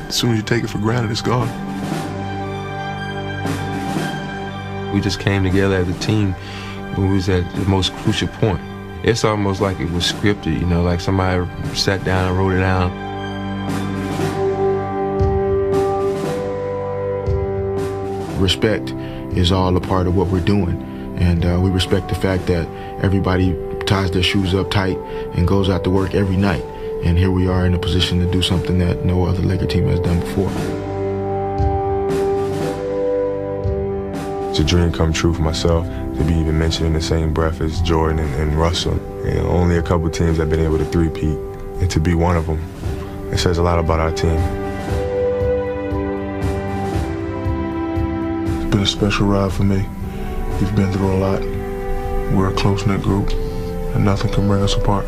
Speaker 16: as soon as you take it for granted, it's gone.
Speaker 6: We just came together as a team when we was at the most crucial point. It's almost like it was scripted, you know, like somebody sat down and wrote it down.
Speaker 10: Respect is all a part of what we're doing, and we respect the fact that everybody ties their shoes up tight and goes out to work every night. And here we are in a position to do something that no other Laker team has done before.
Speaker 21: It's a dream come true for myself to be even mentioned in the same breath as Jordan and Russell. You know, only a couple teams have been able to three-peat, and to be one of them, it says a lot about our team.
Speaker 1: It's been a special ride for me. We've been through a lot. We're a close-knit group, and nothing can bring us apart.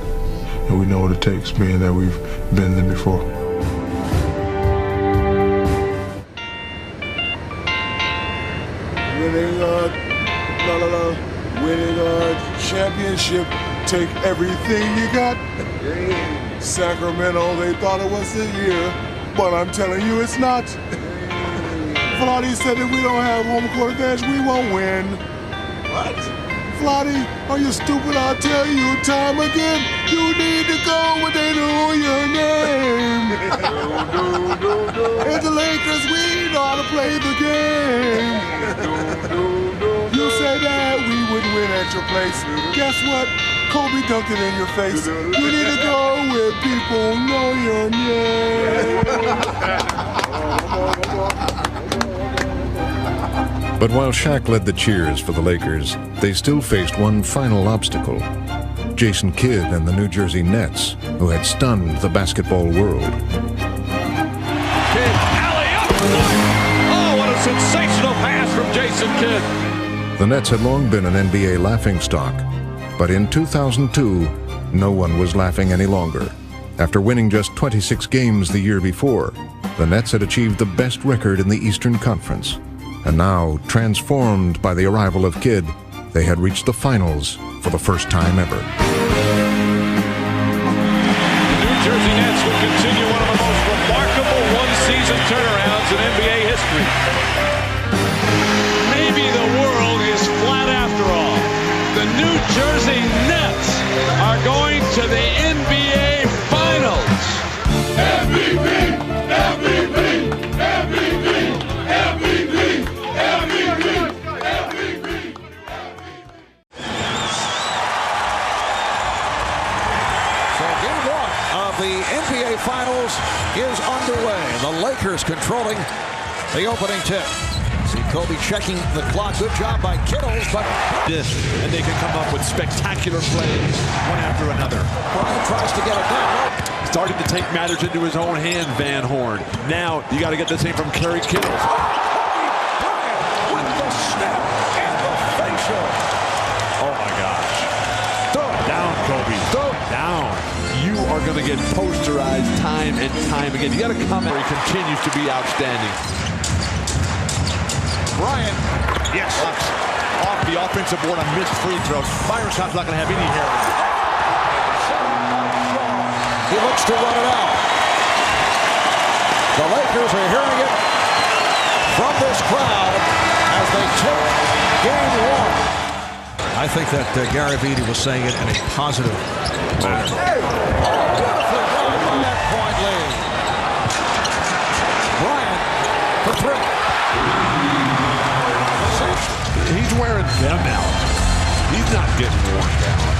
Speaker 1: And we know what it takes, being that we've been there before.
Speaker 12: Winning championship, take everything you got. Sacramento, they thought it was the year, but I'm telling you it's not. Vlade said that we don't have home court advantage, we won't win. What? Vlade, are you stupid? I'll tell you time again. You need to go when they know your name. It's the Lakers, we know how to play the game. You said that we would win at your place. Guess what? Kobe dunked it in your face. You need to go where people know your name.
Speaker 18: But while Shaq led the cheers for the Lakers, they still faced one final obstacle. Jason Kidd and the New Jersey Nets, who had stunned the basketball world.
Speaker 20: Kidd, alley-oop! Oh, what a sensational pass from Jason Kidd.
Speaker 18: The Nets had long been an NBA laughingstock, but in 2002, no one was laughing any longer. After winning just 26 games the year before, the Nets had achieved the best record in the Eastern Conference. And now, transformed by the arrival of Kidd, they had reached the finals for the first time ever.
Speaker 20: The New Jersey Nets will continue one of the most remarkable one-season turnarounds in NBA history. Maybe the world is flat after all. The New Jersey Nets are going to the NBA Finals. MVP! MVP! MVP! MVP!
Speaker 11: The NBA Finals is underway. The Lakers controlling the opening tip. See Kobe checking the clock. Good job by Kittles, but
Speaker 20: and they can come up with spectacular plays one after another.
Speaker 11: Bryant tries to get it down.
Speaker 20: Starting to take matters into his own hand, Van Horn. Now you got to get the same from Kerry Kittles.
Speaker 11: With the snap and the facial.
Speaker 20: Oh my gosh. Throw it down, Kobe. Throw it down. You are going to get posterized time and time again. You got to come where he continues to be outstanding.
Speaker 5: Bryant, yes, off the offensive board on missed free throws. Firestone's not going to have any hair.
Speaker 11: He looks to run it out. The Lakers are hearing it from this crowd as they take game one. I think that Gary Vitti was saying it in a positive manner. Beautifully done by that point lead. Bryant for three.
Speaker 13: He's wearing them out. He's not getting worn down.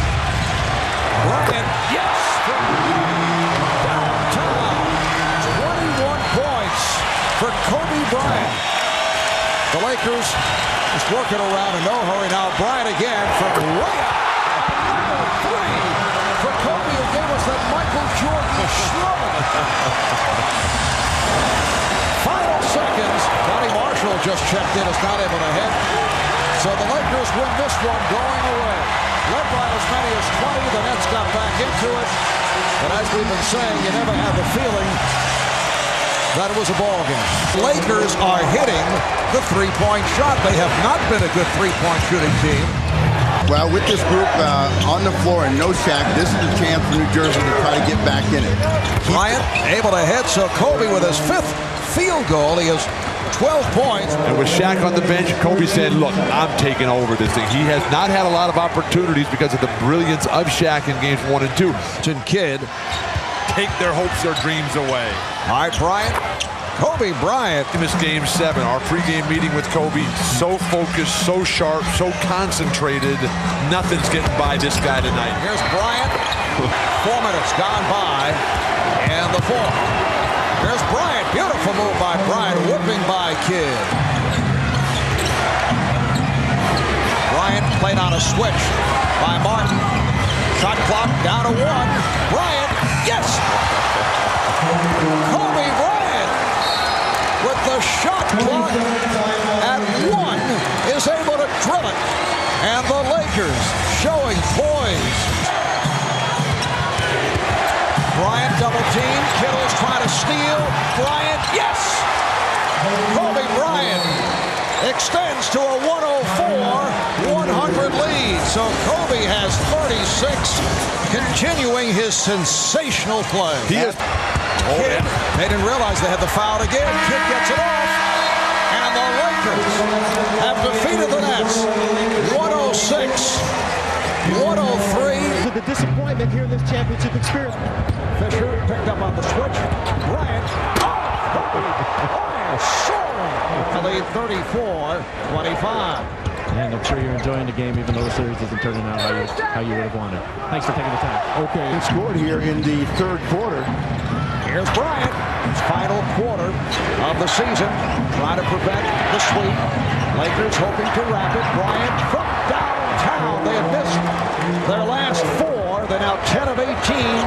Speaker 11: Bryant, yes! Downtown. 21 points for Kobe Bryant. The Lakers just working around in no hurry now. Bryant again from way out. Number three for Kobe who gave us that Michael Jordan shrug. Final seconds. Donnie Marshall just checked in. Is not able to hit. So the Lakers win this one going away. Led by as many as 20. The Nets got back into it. But as we've been saying, you never have the feeling that it was a ball game. Lakers are hitting the three-point shot. They have not been a good three-point shooting team.
Speaker 2: Well, with this group on the floor and no Shaq, this is a chance for New Jersey to try to get back in it.
Speaker 11: Bryant able to hit, so Kobe with his 5th field goal. He has 12 points.
Speaker 13: And with Shaq on the bench, Kobe said, look, I'm taking over this thing. He has not had a lot of opportunities because of the brilliance of Shaq in games 1 and 2.
Speaker 11: Kid.
Speaker 13: Take their hopes, their dreams away.
Speaker 11: All right, Bryant. Kobe Bryant.
Speaker 13: In this game 7, our pregame meeting with Kobe, so focused, so sharp, so concentrated. Nothing's getting by this guy tonight.
Speaker 11: Here's Bryant. 4 minutes gone by. And the 4th. Here's Bryant. Beautiful move by Bryant. Whipping by Kidd. Bryant played on a switch by Martin. Shot clock down to 1. Bryant. Yes! Kobe Bryant with the shot clock at 1 is able to drill it. And the Lakers showing poise. Bryant double team. Kittle's trying to steal. Bryant, yes! Kobe Bryant extends to a 104-100 lead. So Kobe has 36, continuing his sensational play.
Speaker 13: He is.
Speaker 11: Kidd, they didn't realize they had the foul again. Kidd gets it off. And the Lakers have defeated the Nets. 106-103.
Speaker 14: The disappointment here in this championship experience.
Speaker 11: Fisher picked up on the switch. Bryant. Soaring. The lead 34-25.
Speaker 9: And I'm sure you're enjoying the game, even though the series isn't turning out how you would have wanted. Thanks for taking the time.
Speaker 2: Okay, he scored here in the 3rd quarter.
Speaker 11: Here's Bryant. His final quarter of the season. Trying to prevent the sweep. Lakers hoping to wrap it. Bryant from downtown. They had missed their last 4. They're now 10 of 18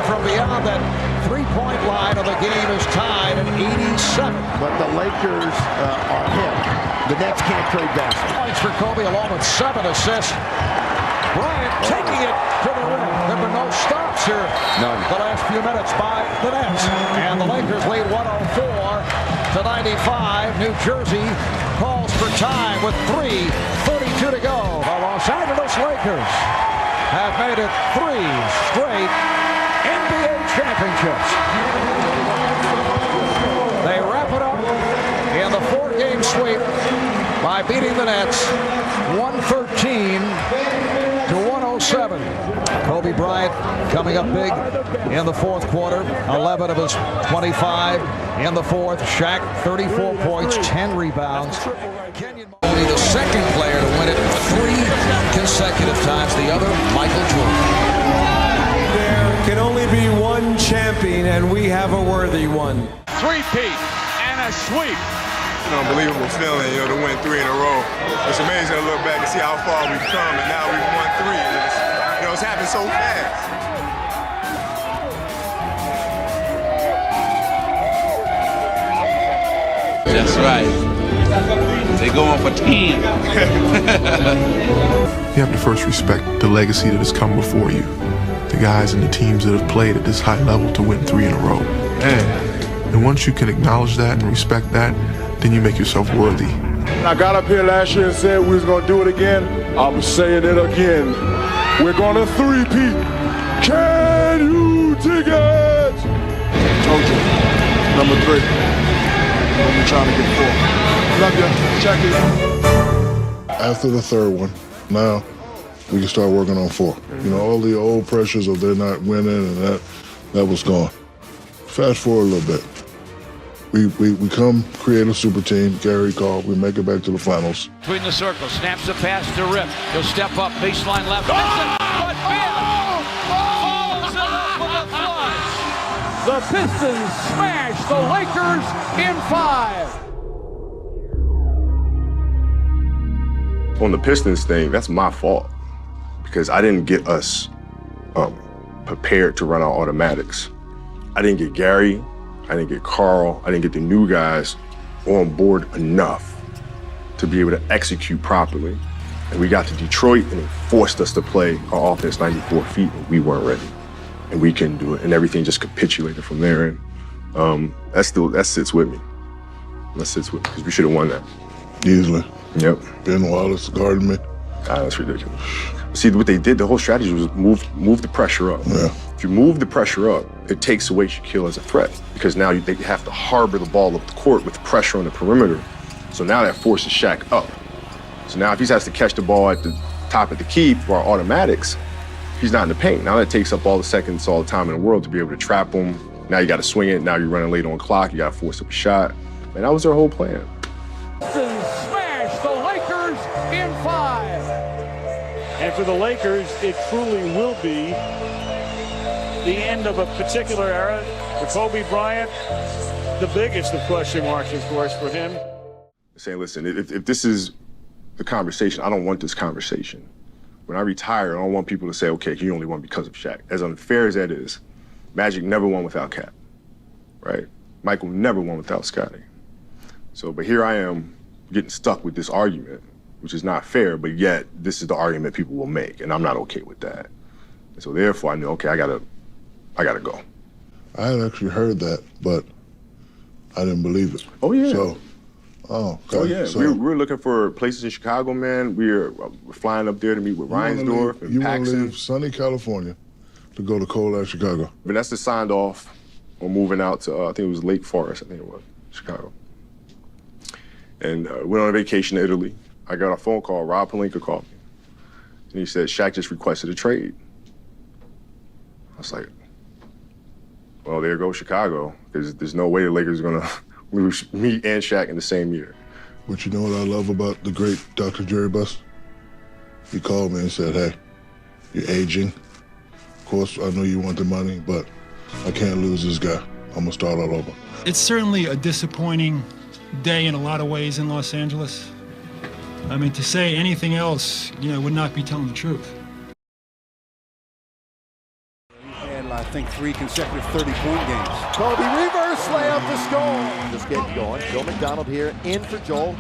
Speaker 11: from beyond that three-point line, and the game is tied at 87.
Speaker 2: But the Lakers are hit. The Nets can't trade baskets.
Speaker 11: Points for Kobe along with 7 assists. Bryant taking it to the rim. There were no stops here.
Speaker 7: None.
Speaker 11: The last few minutes by the Nets. And the Lakers lead 104-95. New Jersey calls for time with 3:32 to go. The Los Angeles Lakers have made it 3 straight NBA championships. They wrap it up in the 4-game sweep by beating the Nets 113-107. Kobe Bryant coming up big in the 4th quarter. 11 of his 25 in the 4th. Shaq 34 points, 10 rebounds. Only the second player to win it 3 consecutive times. The other, Michael Jordan.
Speaker 17: There can only be one champion, and we have a worthy one.
Speaker 20: 3-peat and a sweep.
Speaker 7: An unbelievable feeling, to win 3 in a row. It's amazing to look back and see how far we've come, and now we've won 3. It's happened so fast.
Speaker 19: That's right. They going for 10.
Speaker 16: You have to first respect the legacy that has come before you. The guys and the teams that have played at this high level to win 3 in a row. And once you can acknowledge that and respect that, then you make yourself worthy.
Speaker 12: I got up here last year and said we was going to do it again. I'm saying it again. We're going to 3-peat. Can you dig it?
Speaker 2: Number 3.
Speaker 12: We'll be trying to get 4. Love you. Check it.
Speaker 1: After the third one, now we can start working on 4. You know, all the old pressures of they're not winning and that was gone. Fast forward a little bit. We come create a super team, Gary called, we make it back to the finals.
Speaker 22: Between the circles, snaps the pass to Rip. He'll step up, baseline left. But follows it up with a flush. The Pistons smash the Lakers in 5.
Speaker 7: On the Pistons thing, that's my fault because I didn't get us prepared to run our automatics. I didn't get Gary, I didn't get Carl, I didn't get the new guys on board enough to be able to execute properly. And we got to Detroit and it forced us to play our offense 94 feet and we weren't ready. And we couldn't do it. And everything just capitulated from there. And that sits with me. That sits with me because we should have won that.
Speaker 1: Easily.
Speaker 7: Yep.
Speaker 1: Ben Wallace guarding me.
Speaker 7: That's ridiculous. See, what they did, the whole strategy was move the pressure up.
Speaker 1: Yeah.
Speaker 7: If you move the pressure up, it takes away Shaquille as a threat because now they have to harbor the ball up the court with pressure on the perimeter. So now that forces Shaq up. So now if he has to catch the ball at the top of the key for our automatics, he's not in the paint. Now that takes up all the seconds, all the time in the world to be able to trap him. Now you got to swing it. Now you're running late on clock. You got to force up a shot. And that was their whole plan.
Speaker 22: Smash the Lakers in 5.
Speaker 15: And for the Lakers, it truly will be the end of a particular era. For Kobe Bryant, the biggest of question marks, of course, for him.
Speaker 7: Saying, listen, if this is the conversation, I don't want this conversation. When I retire, I don't want people to say, okay, he only won because of Shaq. As unfair as that is, Magic never won without Cap, right? Michael never won without Scottie. So, but here I am getting stuck with this argument, which is not fair, but yet this is the argument people will make, and I'm not okay with that. And so therefore I knew, okay, I gotta go.
Speaker 1: I had actually heard that, but I didn't believe it.
Speaker 7: Oh, yeah.
Speaker 1: So, okay.
Speaker 7: Oh, yeah.
Speaker 1: So,
Speaker 7: we're looking for places in Chicago, man. We're flying up there to meet with Reinsdorf and
Speaker 1: you want to
Speaker 7: Paxson.
Speaker 1: leave sunny California to go to cold-ass Chicago.
Speaker 7: But that's the signed off on moving out to, I think it was Lake Forest, I think it was, Chicago. And went on a vacation to Italy. I got a phone call, Rob Pelinka called me. And he said, Shaq just requested a trade. I was like, well, there goes Chicago. There's no way the Lakers are gonna lose me and Shaq in the same year.
Speaker 1: But you know what I love about the great Dr. Jerry Buss? He called me and said, hey, you're aging. Of course, I know you want the money, but I can't lose this guy. I'm gonna start all over.
Speaker 4: It's certainly a disappointing day in a lot of ways in Los Angeles. I mean, to say anything else, would not be telling the truth.
Speaker 8: I think 3 consecutive 30-point games.
Speaker 23: Kobe reverse layup to score. Just getting going. Joe McDonald here in for Joel. 2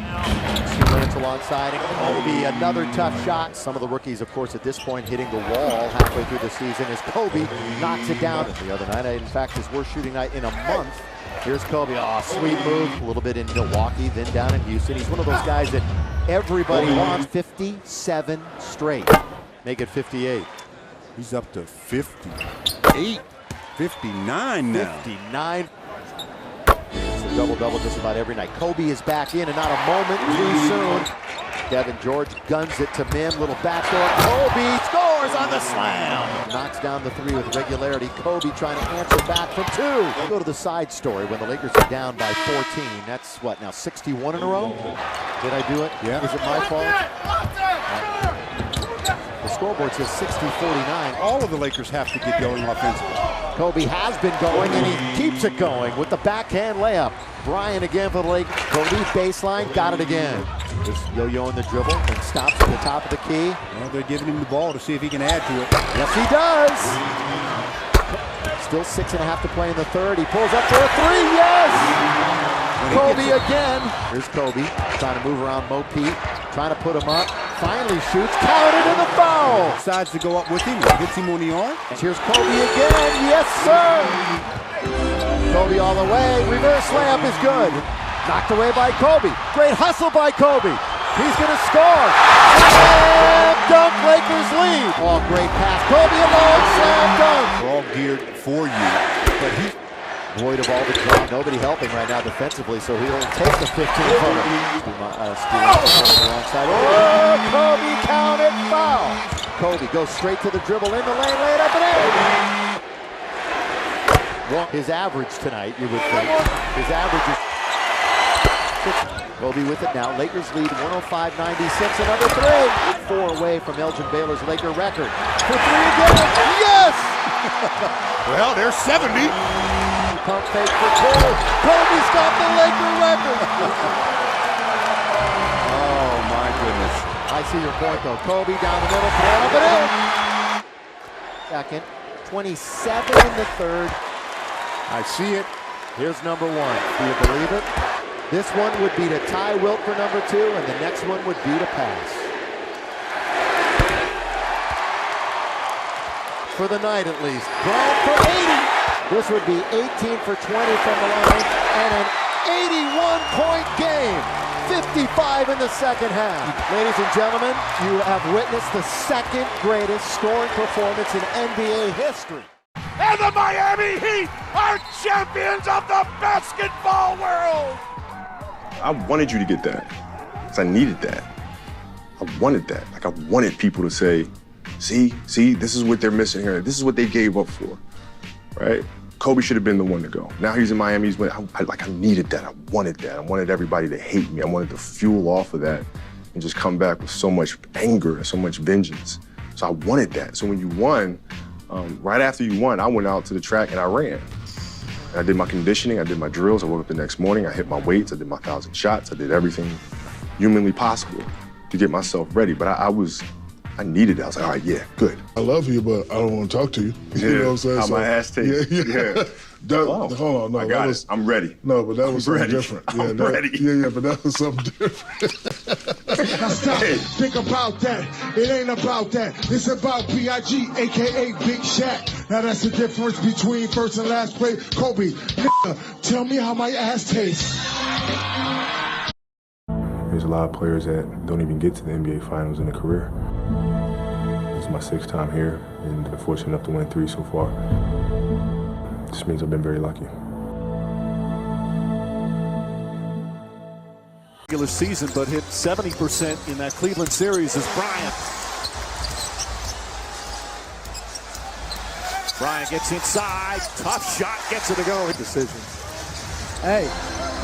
Speaker 23: minutes alongside him. Kobe, another tough shot. Some of the rookies, of course, at this point hitting the wall halfway through the season as Kobe knocks it down. The other night, in fact, his worst shooting night in a month. Here's Kobe. Oh, sweet move. A little bit in Milwaukee, then down in Houston. He's one of those guys that everybody wants. 57 straight. Make it 58.
Speaker 8: He's up to 58, 59 now.
Speaker 23: 59. It's a double-double just about every night. Kobe is back in and not a moment too soon. Devin George guns it to Mim. Little backdoor. Kobe scores on the slam. Knocks down the 3 with regularity. Kobe trying to answer back from 2. We'll go to the side story when the Lakers are down by 14. That's what, now 61 in a row? Did I do it?
Speaker 8: Yeah.
Speaker 23: Is it my fault? The scoreboard says 60-49.
Speaker 8: All of the Lakers have to get going offensively.
Speaker 23: Kobe has been going, and he keeps it going with the backhand layup. Bryant again for the Lakers. Kobe baseline, got it again. Just yo-yoing the dribble and stops at the top of the key.
Speaker 8: Well, they're giving him the ball to see if he can add to it.
Speaker 23: Yes, he does. Still 6.5 to play in the third. He pulls up for a 3. Yes! Kobe again. Here's Kobe trying to move around Mo Pete, trying to put him up. Finally shoots, counted in the foul.
Speaker 8: Decides to go up with him, hits him on the arm.
Speaker 23: Here's Kobe again, yes sir. Kobe all the way, reverse layup is good. Knocked away by Kobe. Great hustle by Kobe. He's gonna score. Slam dunk, Lakers lead. Oh, great pass. Kobe alone, slam dunk.
Speaker 8: They're all geared for you, but
Speaker 23: void of all the drama. Nobody helping right now defensively, so he'll take the 15 from him. Alongside. Oh, Kobe counted foul. Kobe goes straight to the dribble in the lane, laid up and in. His average tonight, you would think. His average is... Kobe with it now. Lakers lead 105-96. Another three. 4 away from Elgin Baylor's Laker record. For 3 again. Yes!
Speaker 2: Well, there's 70.
Speaker 23: Pump fake for Cole. Kobe's got the Laker record. Oh, my goodness. I see your point, though. Kobe down the middle. Throw up and in. Second. 27 in the third. I see it. Here's number 1. Do you believe it? This one would be to tie Wilt for number 2, and the next one would be to pass. For the night, at least. Bryant for 80. This would be 18 for 20 from the line, and an 81-point game. 55 in the second half. Ladies and gentlemen, you have witnessed the second greatest scoring performance in NBA history.
Speaker 13: And the Miami Heat are champions of the basketball world!
Speaker 7: I wanted you to get that, because I needed that. I wanted that. Like, I wanted people to say, see, this is what they're missing here. This is what they gave up for, right? Kobe should have been the one to go. Now he's in Miami. I needed that. I wanted that. I wanted everybody to hate me. I wanted to fuel off of that and just come back with so much anger and so much vengeance. So I wanted that. So when you won, right after you won, I went out to the track and I ran. I did my conditioning, I did my drills, I woke up the next morning, I hit my weights, I did my 1,000 shots, I did everything humanly possible to get myself ready. But I needed it. I was like, all right, yeah, good.
Speaker 1: I love you, but I don't want to talk to you.
Speaker 7: Yeah,
Speaker 1: you know what I'm saying?
Speaker 7: How my ass tastes.
Speaker 1: Yeah. Hold on, no.
Speaker 7: I got it. I'm ready.
Speaker 1: No, but that was something different.
Speaker 7: I'm ready.
Speaker 1: Yeah, but that was something different.
Speaker 12: Now stop. Think about that. It ain't about that. It's about B.I.G., a.k.a. Big Shaq. Now that's the difference between first and last play. Kobe, tell me how my ass tastes.
Speaker 21: There's a lot of players that don't even get to the NBA Finals in a career. It's my 6th time here, and I'm fortunate enough to win 3 so far. This means I've been very lucky.
Speaker 3: Regular season, but hit 70% in that Cleveland series is Bryant. Bryant gets inside, tough shot, gets it to go. Decisions.
Speaker 6: Hey,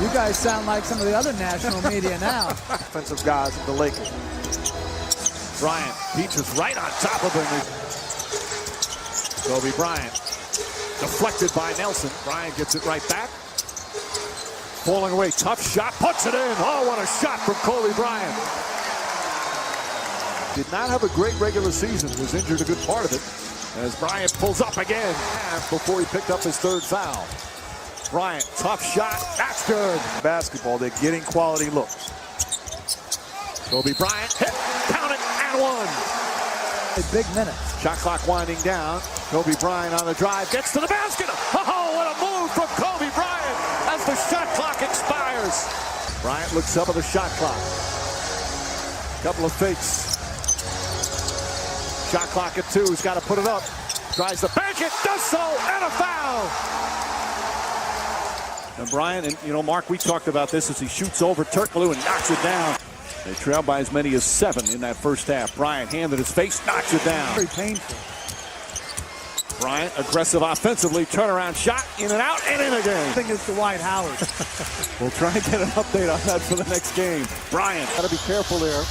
Speaker 6: you guys sound like some of the other national media now.
Speaker 3: Offensive guys of the Lakers. Bryant, Peaches right on top of him. Kobe Bryant, deflected by Nelson. Bryant gets it right back. Falling away, tough shot, puts it in. Oh, what a shot from Kobe Bryant. Did not have a great regular season, was injured a good part of it. As Bryant pulls up again before he picked up his 3rd foul. Bryant, tough shot, that's good. Basketball, they're getting quality looks. Kobe Bryant, hit, count it, and 1.
Speaker 6: Big minutes.
Speaker 3: Shot clock winding down. Kobe Bryant on the drive, gets to the basket. Oh, what a move from Kobe Bryant as the shot clock expires. Bryant looks up at the shot clock. Couple of fakes. Shot clock at 2, he's got to put it up. Tries to bank it, does so, and a foul. And Bryant, and Mark, we talked about this as he shoots over Turkoglu and knocks it down. They trail by as many as 7 in that first half. Bryant, hand in his face, knocks it down.
Speaker 6: Very painful.
Speaker 3: Bryant, aggressive offensively, turnaround shot, in and out, and in again.
Speaker 6: I think it's Dwight Howard.
Speaker 3: We'll try and get an update on that for the next game. Bryant, got to be careful there.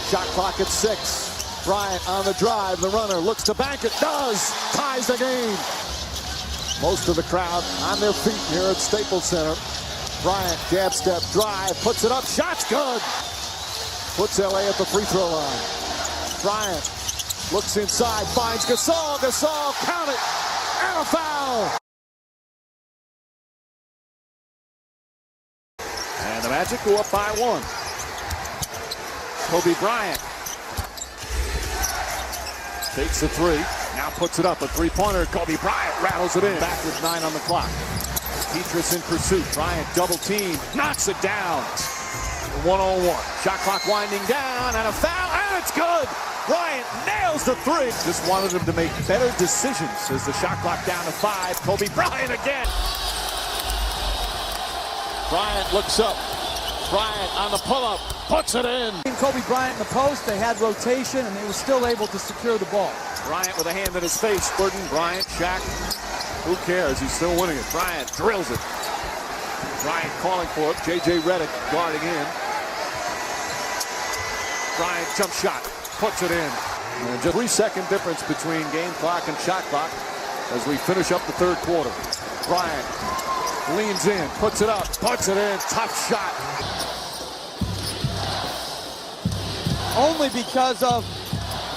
Speaker 3: Shot clock at 6. Bryant on the drive, the runner looks to bank it, does, ties the game. Most of the crowd on their feet here at Staples Center. Bryant, jab step, drive, puts it up, shot's good. Puts LA at the free throw line. Bryant looks inside, finds Gasol, count it, and a foul. And the Magic go up by 1. Kobe Bryant takes the 3, now puts it up, a 3-pointer. Kobe Bryant rattles it in, back with 9 on the clock. Petrus in pursuit, Bryant double team, knocks it down. 1-on-1, shot clock winding down, and a foul, and it's good. Bryant nails the 3. Just wanted him to make better decisions as the shot clock down to 5. Kobe Bryant again. Bryant looks up. Bryant on the pull-up, puts it in.
Speaker 6: Kobe Bryant in the post, they had rotation, and they were still able to secure the ball.
Speaker 3: Bryant with a hand in his face. Gordon, Bryant, Shaq. Who cares? He's still winning it. Bryant drills it. Bryant calling for it. J.J. Redick guarding in. Bryant jump shot, puts it in. And just 3-second difference between game clock and shot clock as we finish up the third quarter. Bryant leans in, puts it up, puts it in, tough shot.
Speaker 6: Only because of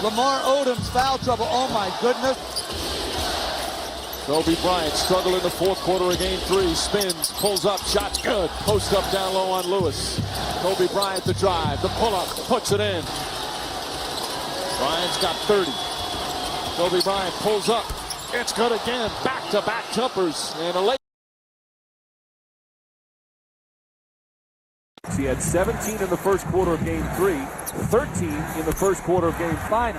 Speaker 6: Lamar Odom's foul trouble. Oh my goodness.
Speaker 3: Kobe Bryant struggled in the fourth quarter of game 3. Spins, pulls up, shot good. Post up down low on Lewis. Kobe Bryant the drive, the pull up, puts it in. Bryant's got 30. Kobe Bryant pulls up. It's good again. Back-to-back jumpers. And a late. He had 17 in the first quarter of game 3, 13 in the first quarter of game 5.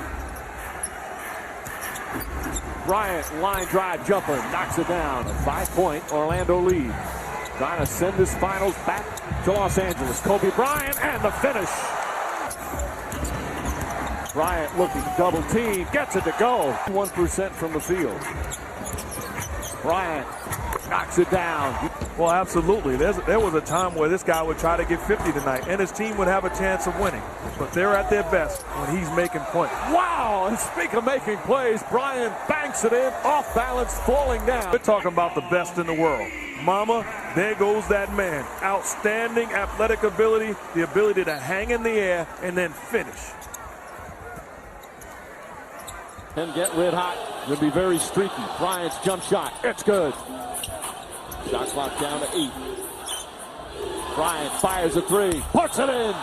Speaker 3: Bryant, line drive jumper, knocks it down. A 5-point Orlando lead. Trying to send his finals back to Los Angeles. Kobe Bryant and the finish. Bryant looking double team, gets it to go. 1% from the field. Bryant knocks it down.
Speaker 5: Well, absolutely. There was a time where this guy would try to get 50 tonight, and his team would have a chance of winning. But they're at their best when he's making plays.
Speaker 3: Wow! And speaking of making plays, Bryant banks it in, off balance, falling down.
Speaker 5: We're talking about the best in the world. Mama, there goes that man. Outstanding athletic ability, the ability to hang in the air and then finish.
Speaker 3: And get red hot. It'll be very streaky. Bryant's jump shot. It's good. Shot clock down to 8. Bryant fires a 3. Puts it in.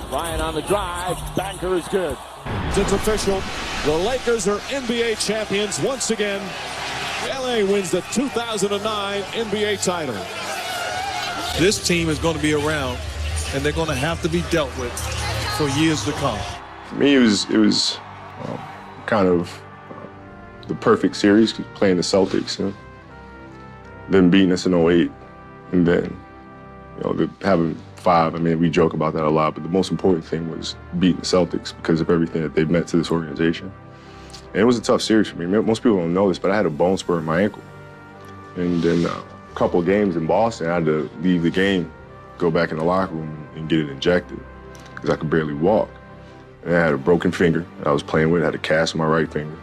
Speaker 3: Bryant on the drive. Banker is good. It's official. The Lakers are NBA champions once again. LA wins the 2009 NBA title.
Speaker 10: This team is going to be around, and they're going to have to be dealt with for years to come.
Speaker 21: For me, it was kind of the perfect series, playing the Celtics, then beating us in 08, and then having 5. I mean, we joke about that a lot, but the most important thing was beating the Celtics because of everything that they've meant to this organization. And it was a tough series for me. Most people don't know this, but I had a bone spur in my ankle. And then a couple of games in Boston, I had to leave the game, go back in the locker room and get it injected because I could barely walk. And I had a broken finger that I was playing with. I had a cast on my right finger.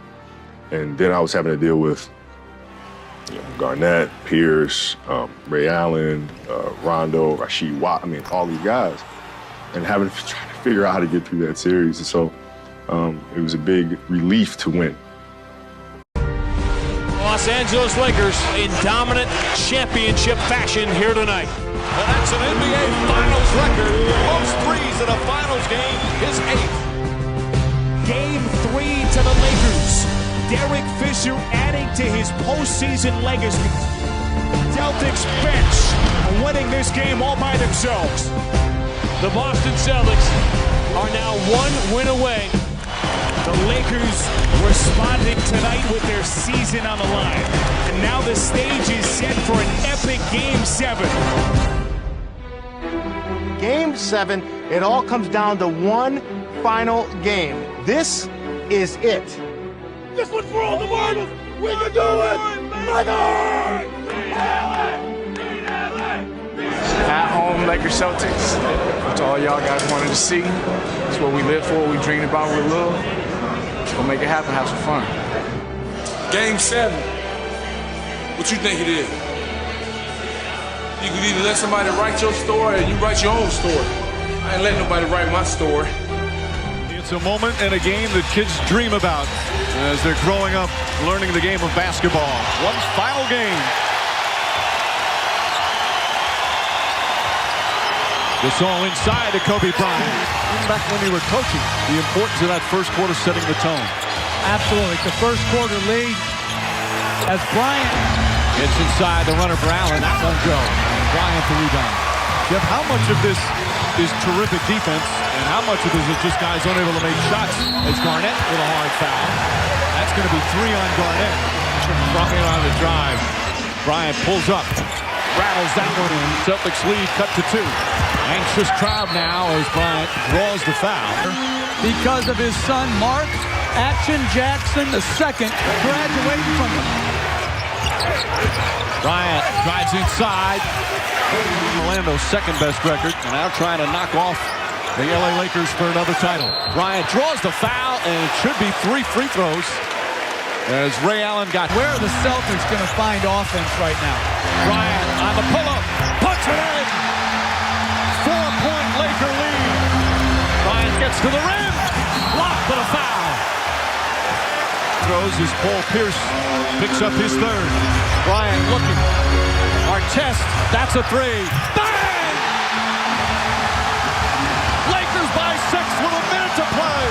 Speaker 21: And then I was having to deal with Garnett, Pierce, Ray Allen, Rondo, Rasheed Watt, all these guys. And having to try to figure out how to get through that series. And so it was a big relief to win.
Speaker 18: Los Angeles Lakers in dominant championship fashion here tonight.
Speaker 20: Well, that's an NBA Finals record. Most threes in a Finals game is 8.
Speaker 24: Game 3 to the Lakers. Derek Fisher adding to his postseason legacy. Celtics bench winning this game all by themselves.
Speaker 18: The Boston Celtics are now 1 win away.
Speaker 24: The Lakers responding tonight with their season on the line. And now the stage is set for an epic Game 7.
Speaker 25: Game 7, it all comes down to one final game. This is it.
Speaker 13: This one's for all the marbles. We can do it. My God!
Speaker 26: At home, Lakers Celtics. That's all y'all guys wanted to see. It's what we live for, what we dreamed about with love. We'll make it happen, have some fun.
Speaker 10: Game 7. What you think it is? You can either let somebody write your story or you write your own story. I ain't letting nobody write my story.
Speaker 27: It's a moment and a game that kids dream about as they're growing up, learning the game of basketball. One final game. This all inside to Kobe Bryant. Even back when you were coaching, the importance of that first quarter setting the tone.
Speaker 6: Absolutely. The first quarter lead as Bryant
Speaker 27: gets inside the runner for Allen. That won't go. Bryant the rebound. Jeff, how much of this is terrific defense and how much of this is just guys unable to make shots? It's Garnett with a hard foul. That's going to be 3 on Garnett. From in on the drive. Bryant pulls up, rattles that one in. Celtics lead cut to 2. Anxious crowd now as Bryant draws the foul.
Speaker 6: Because of his son, Mark Action Jackson II, graduating from the...
Speaker 27: Bryant drives inside. Orlando's second best record, and now trying to knock off the LA Lakers for another title. Bryant draws the foul, and it should be 3 free throws as Ray Allen got...
Speaker 6: Where are the Celtics going to find offense right now?
Speaker 27: Bryant on the pull-up, puts it in! 4-point Laker lead. Bryant gets to the rim, blocked, but a foul. Throws as Paul Pierce picks up his third. Bryant looking. Artest, that's a 3. Bang! Lakers by 6 with a minute to play.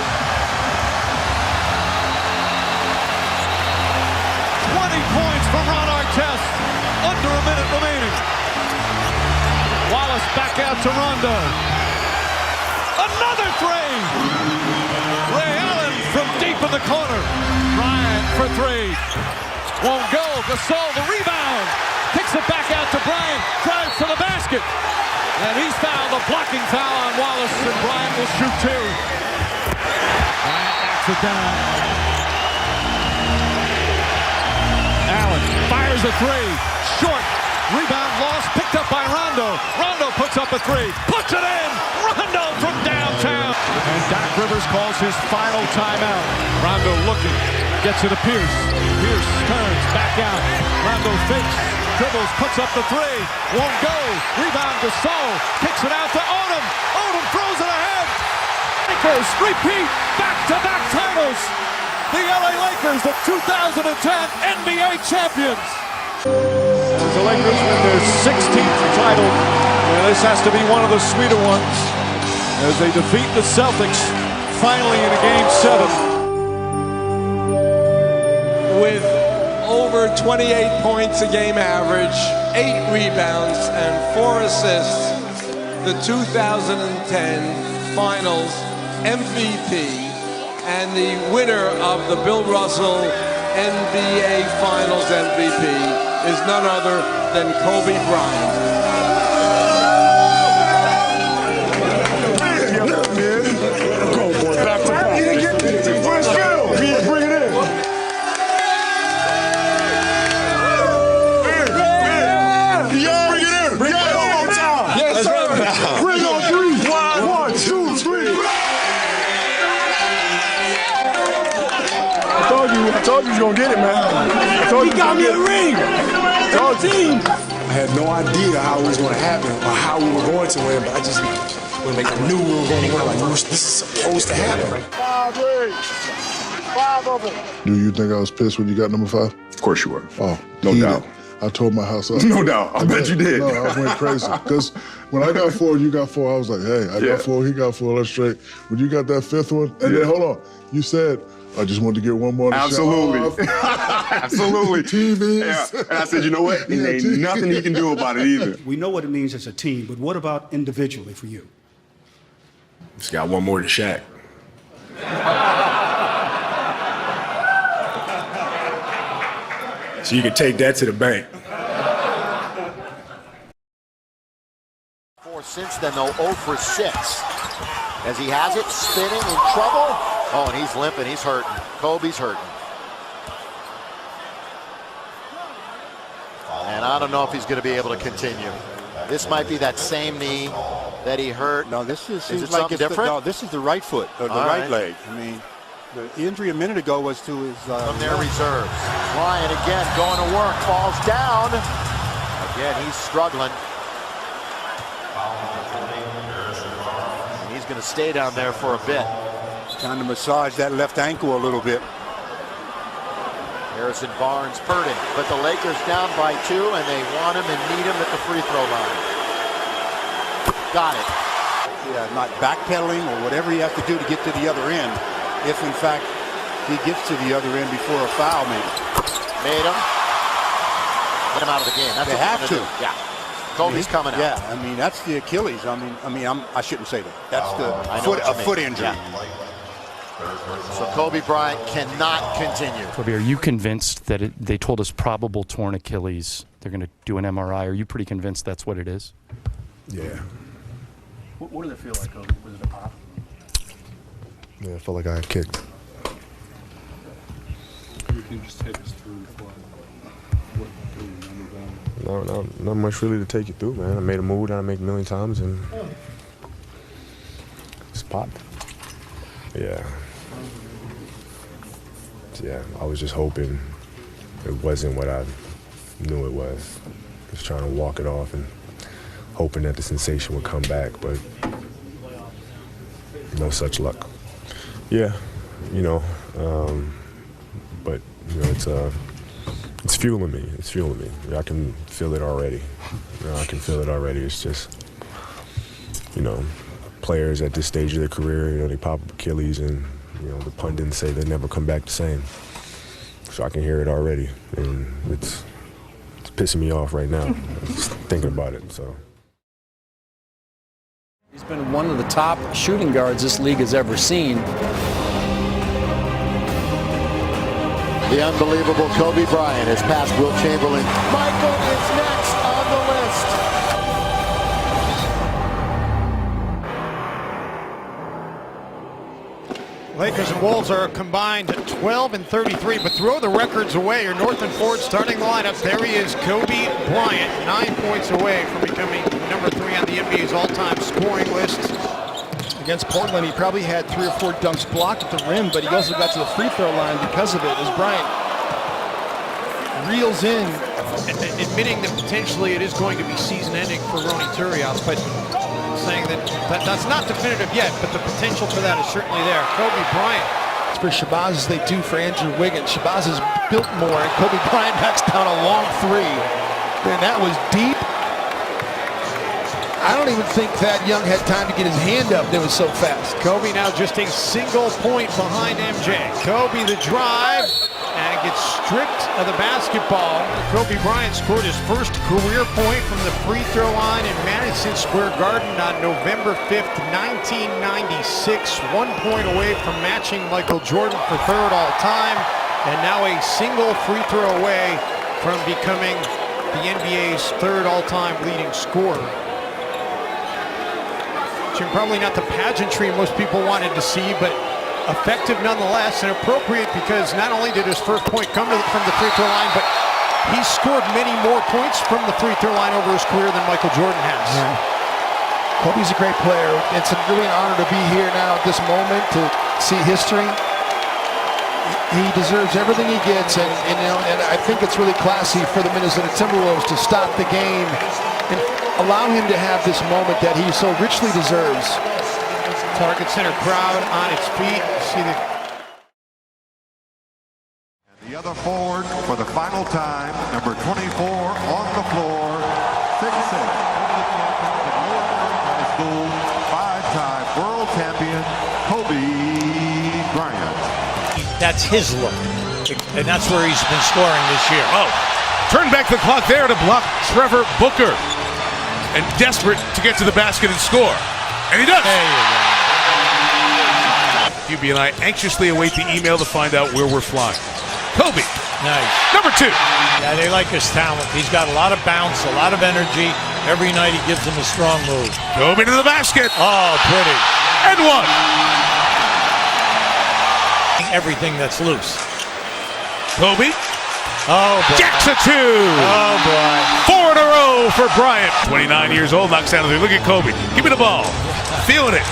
Speaker 27: 20 points from Ron Artest. Under a minute remaining. Wallace back out to Rondo. Another 3. Ray Allen from deep in the corner. Bryant for 3. Won't go. Gasol the rebound. Kicks it back out to Bryant. Drives to the basket. And he's fouled. A blocking foul on Wallace. And Bryant will shoot 2. Bryant knocks it down. Allen fires a 3. Short. Rebound lost. Picked up by Rondo. Rondo puts up a 3. Puts it in. Rondo from downtown. And Doc Rivers calls his final timeout. Rondo looking. Gets it to Pierce. Pierce turns back out. Rondo fakes. Dribbles. Puts up the 3. Won't go. Rebound to Gasol. Kicks it out to Odom. Odom throws it ahead. Lakers repeat. Back-to-back titles. The LA Lakers, the 2010 NBA champions. As the Lakers win their 16th title, and this has to be one of the sweeter ones as they defeat the Celtics finally in a Game 7.
Speaker 9: With over 28 points a game average, 8 rebounds, and 4 assists, the 2010 Finals MVP and the winner of the Bill Russell NBA Finals MVP is none other than Kobe Bryant.
Speaker 12: Go, boy, back to back. Let's go. Bring it in. Bring it in. Bring it in. One more time. Yes, sir. Bring on 3. 1, 2, 3. I told you he was gonna get it, man. I told you he got me a ring. I told you. I had no idea how it was gonna happen or how we were going to win, but I just knew we were gonna win. Like, this is supposed to happen. 5 of them.
Speaker 1: Do you think I was pissed when you got number 5?
Speaker 21: Of course you were.
Speaker 1: Oh,
Speaker 21: no doubt.
Speaker 1: I tore my house up.
Speaker 21: No doubt. I bet you did.
Speaker 1: No, I went crazy. Because when I got 4, you got 4, I was like, hey, I got 4, he got 4, let's straight. When you got that 5th one, and then hold on, you said, I just wanted to get one more.
Speaker 21: Absolutely. Absolutely.
Speaker 1: TVs.
Speaker 21: Yeah. And I said, you know what? There ain't nothing he can do about it either.
Speaker 11: We know what it means as a team, but what about individually for you?
Speaker 21: Just got one more to Shaq. So you can take that to the bank.
Speaker 23: Since then, though, 0 for 6. As he has it, spinning, in trouble. Oh, and he's limping, he's hurting. Kobe's hurting. And I don't know if he's going to be able to continue. This might be that same knee that he hurt.
Speaker 8: No, this is
Speaker 23: it like it's different?
Speaker 8: No, this is the right foot, or the right leg. I mean, the injury a minute ago was to his...
Speaker 23: From their reserves. Bryant again going to work, falls down. Again, he's struggling. And he's going to stay down there for a bit.
Speaker 8: Trying to massage that left ankle a little bit.
Speaker 23: Harrison Barnes hurting, but the Lakers down by 2, and they want him and need him at the free throw line. Got it.
Speaker 8: Yeah, not backpedaling or whatever he has to do to get to the other end. If, in fact, he gets to the other end before a foul, maybe.
Speaker 23: Made him. Get him out of the game. That's
Speaker 8: they
Speaker 23: what
Speaker 8: have to.
Speaker 23: Do. Yeah. Kobe's coming out.
Speaker 8: Yeah, I mean, that's the Achilles. I shouldn't say that. That's the foot injury. Yeah.
Speaker 23: So Kobe Bryant cannot continue.
Speaker 4: Kobe, are you convinced that they told us probable torn Achilles? They're going to do an MRI. Are you pretty convinced that's what it is?
Speaker 14: Yeah.
Speaker 15: What did it feel like, Kobe? Was it a pop?
Speaker 14: Yeah, I felt like I got kicked.
Speaker 15: You can just take us through what
Speaker 14: Not much really to take you through, man. I made a move that I make a million times and it's popped. Yeah. Yeah, I was just hoping it wasn't what I knew it was. Just trying to walk it off and hoping that the sensation would come back, but no such luck. Yeah, but it's fueling me. It's fueling me. I can feel it already. I can feel it already. It's just, players at this stage of their career, they pop up Achilles and, the pundits say they never come back the same. So I can hear it already, and it's pissing me off right now, just thinking about it, so.
Speaker 16: He's been one of the top shooting guards this league has ever seen.
Speaker 23: The unbelievable Kobe Bryant has passed Wilt Chamberlain. Michael is next on the list.
Speaker 17: Lakers and Wolves are combined 12 and 33, but throw the records away. Your North and Ford starting the lineup. There he is, Kobe Bryant, 9 points away from becoming number 3 on the NBA's all-time scoring list.
Speaker 19: Against Portland, he probably had 3 or 4 dunks blocked at the rim, but he also got to the free throw line because of it, as Bryant reels in.
Speaker 17: Admitting that potentially it is going to be season-ending for Ronny Turiaf, but saying that's not definitive yet, but the potential for that is certainly there. Kobe Bryant.
Speaker 19: It's for Shabazz as they do for Andrew Wiggins. Shabazz is built more, and Kobe Bryant knocks down a long 3. Man, that was deep. I don't even think Thad Young had time to get his hand up. It was so fast.
Speaker 17: Kobe now just a single point behind MJ. Kobe the drive and gets stripped of the basketball. Kobe Bryant scored his first career point from the free throw line in Madison Square Garden on November 5th, 1996. 1 point away from matching Michael Jordan for 3rd all time, and now a single free throw away from becoming the NBA's 3rd all-time leading scorer. Probably not the pageantry most people wanted to see, but effective nonetheless, and appropriate because not only did his first point come from the free throw line, but he scored many more points from the free throw line over his career than Michael Jordan has.
Speaker 19: Yeah. Kobe's a great player. It's really an honor to be here now at this moment to see history. He deserves everything he gets, and I think it's really classy for the Minnesota Timberwolves to stop the game and allow him to have this moment that he so richly deserves.
Speaker 17: Target Center crowd on its feet. See
Speaker 13: the other forward for the final time, number 24 on the floor, 6'6", high school, 5-time world champion, Kobe Bryant.
Speaker 24: That's his look, and that's where he's been scoring this year.
Speaker 22: Oh, turn back the clock there to block Trevor Booker. And desperate to get to the basket and score. And he does.
Speaker 24: There you go.
Speaker 22: QB and I anxiously await the email to find out where we're flying. Kobe.
Speaker 24: Nice.
Speaker 22: Number 2.
Speaker 24: Yeah, they like his talent. He's got a lot of bounce, a lot of energy. Every night he gives them a strong move.
Speaker 22: Kobe to the basket.
Speaker 24: Oh, pretty.
Speaker 22: And 1.
Speaker 24: Everything that's loose.
Speaker 22: Kobe.
Speaker 24: Oh, boy.
Speaker 22: Jacks a 2.
Speaker 24: Oh, boy.
Speaker 22: 4 in a row for Bryant. 29 years old, knocks down the 3. Look at Kobe. Give me the ball. Feeling it.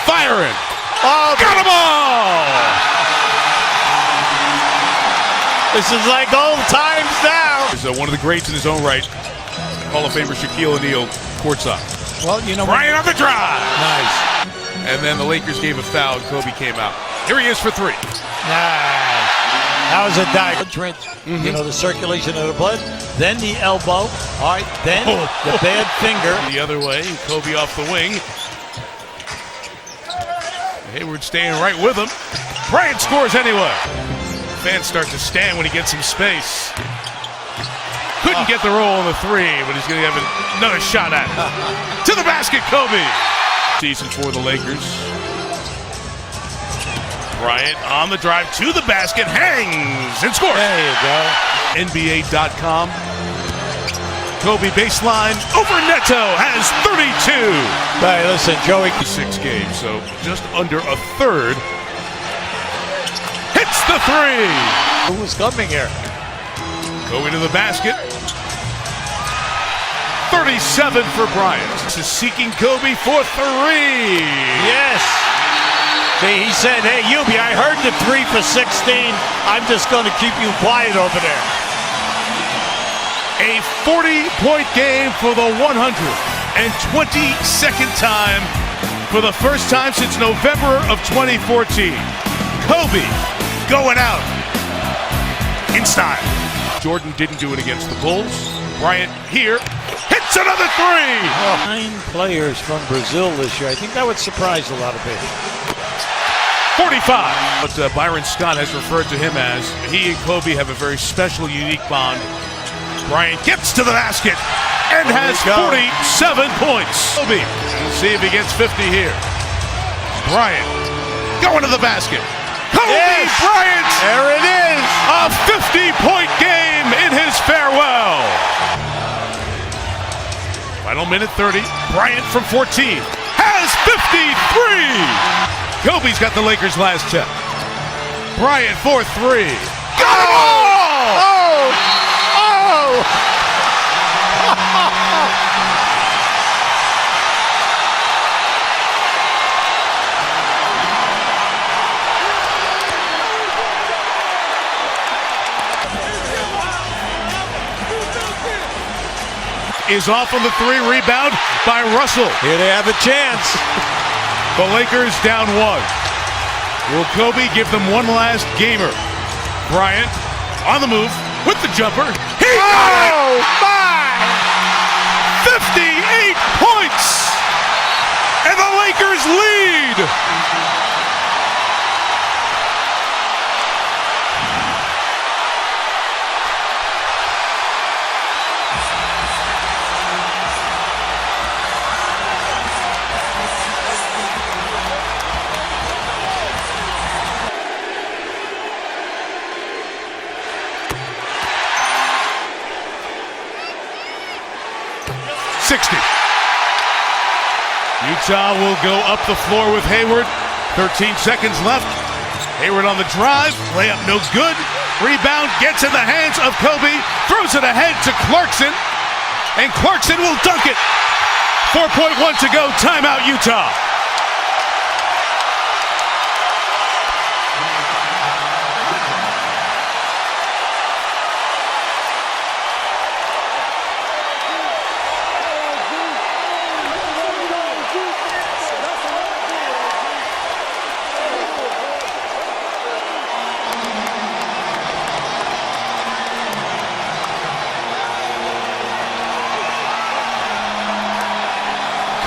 Speaker 22: Firing.
Speaker 24: Oh,
Speaker 22: got them all.
Speaker 24: This is like old times now.
Speaker 22: He's one of the greats in his own right. Hall of Famer Shaquille O'Neal, courtside.
Speaker 24: Well,
Speaker 22: Bryant on the drive.
Speaker 24: Nice.
Speaker 22: And then the Lakers gave a foul, and Kobe came out. Here he is for 3.
Speaker 24: Nice. That was a dive. The circulation of the blood, then the elbow, all right, then the bad finger.
Speaker 22: The other way, Kobe off the wing. Hayward staying right with him. Bryant scores anyway. Fans start to stand when he gets some space. Couldn't get the roll on the 3, but he's going to have another shot at it. To the basket, Kobe. Season for the Lakers. Bryant on the drive to the basket, hangs and scores.
Speaker 17: There you go.
Speaker 22: NBA.com. Kobe baseline over Neto has 32.
Speaker 17: Hey, listen, Joey.
Speaker 22: 6 games, so just under a third. Hits the three.
Speaker 17: Who was coming here?
Speaker 22: Going to the basket. 37 for Bryant. This is seeking Kobe for three.
Speaker 17: Yes. See, he said, hey, Yubi, I heard the 3 for 16. I'm just going to keep you quiet over there.
Speaker 22: A 40-point game for the 122nd time for the first time since November of 2014. Kobe going out in style. Jordan didn't do it against the Bulls. Bryant here hits another three.
Speaker 17: 9 players from Brazil this year. I think that would surprise a lot of people.
Speaker 22: 45. But Byron Scott has referred to him as he and Kobe have a very special, unique bond. Bryant gets to the basket and has 47 points. Kobe, we'll see if he gets 50 here. Bryant going to the basket. Kobe Bryant!
Speaker 17: There it is!
Speaker 22: A 50-point game in his farewell. Final minute 30. Bryant from 14 has 53. Kobe's got the Lakers' last tip. Bryant for 3. Got it all!
Speaker 17: Oh!
Speaker 22: Is off on the 3, rebound by Russell.
Speaker 17: Here they have a chance.
Speaker 22: The Lakers down 1. Will Kobe give them one last gamer? Bryant on the move with the jumper. He got it!
Speaker 17: My!
Speaker 22: 58 points! And the Lakers lead! Utah will go up the floor with Hayward. 13 seconds left. Hayward on the drive. Layup no good. Rebound gets in the hands of Kobe. Throws it ahead to Clarkson. And Clarkson will dunk it. 4.1 to go. Timeout, Utah.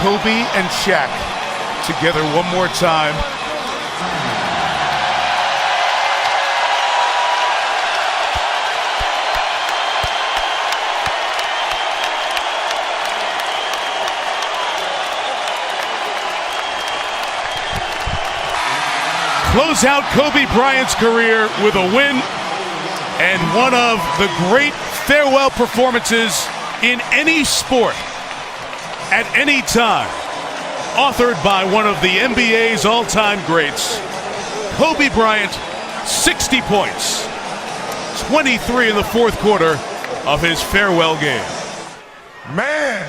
Speaker 22: Kobe and Shaq together one more time. Close out Kobe Bryant's career with a win and one of the great farewell performances in any sport at any time, authored by one of the NBA's all-time greats, Kobe Bryant, 60 points, 23 in the fourth quarter of his farewell game.
Speaker 12: Man.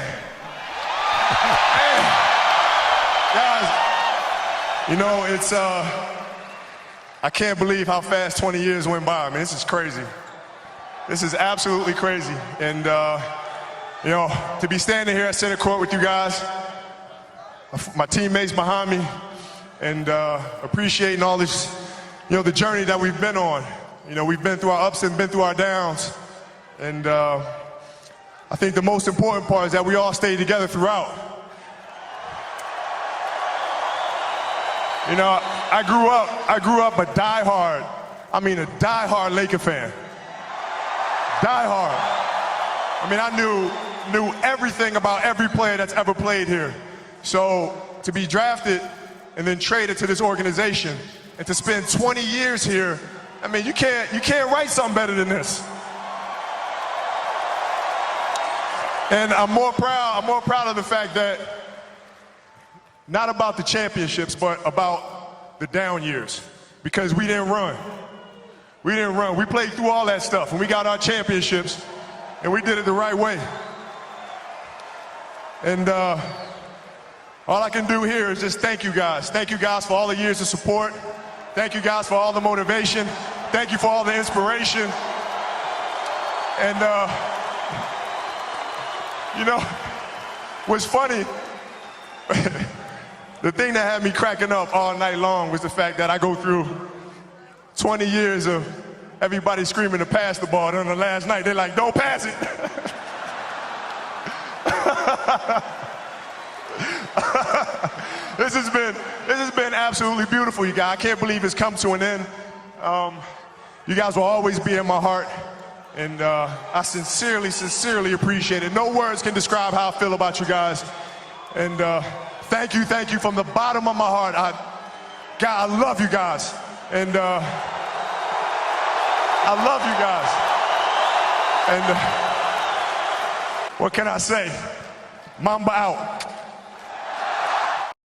Speaker 12: Guys, you know, it's, I can't believe how fast 20 years went by. I mean, this is crazy. This is absolutely crazy. And, you know, to be standing here at center court with you guys, my teammates behind me, and appreciating all this, you know, the journey that we've been on. You know, we've been through our ups and been through our downs. And I think the most important part is that we all stayed together throughout. You know, I grew up a diehard Laker fan. Diehard. I mean, I knew everything about every player that's ever played here. So to be drafted and then traded to this organization, and to spend 20 years here, I mean, you can't write something better than this. And I'm more proud of the fact that not about the championships, but about the down years, because we didn't run. We didn't run. We played through all that stuff, and we got our championships, and we did it the right way. And all I can do here is just thank you guys. Thank you guys for all the years of support. Thank you guys for all the motivation. Thank you for all the inspiration. And, you know, what's funny, the thing that had me cracking up all night long was the fact that I go through 20 years of everybody screaming to pass the ball. Then on the last night, they're like, don't pass it. This has been absolutely beautiful, you guys. I can't believe it's come to an end. You guys will always be in my heart, and I sincerely appreciate it. No words can describe how I feel about you guys. And thank you from the bottom of my heart. God, I love you guys, and I love you guys. And what can I say? Mamba out.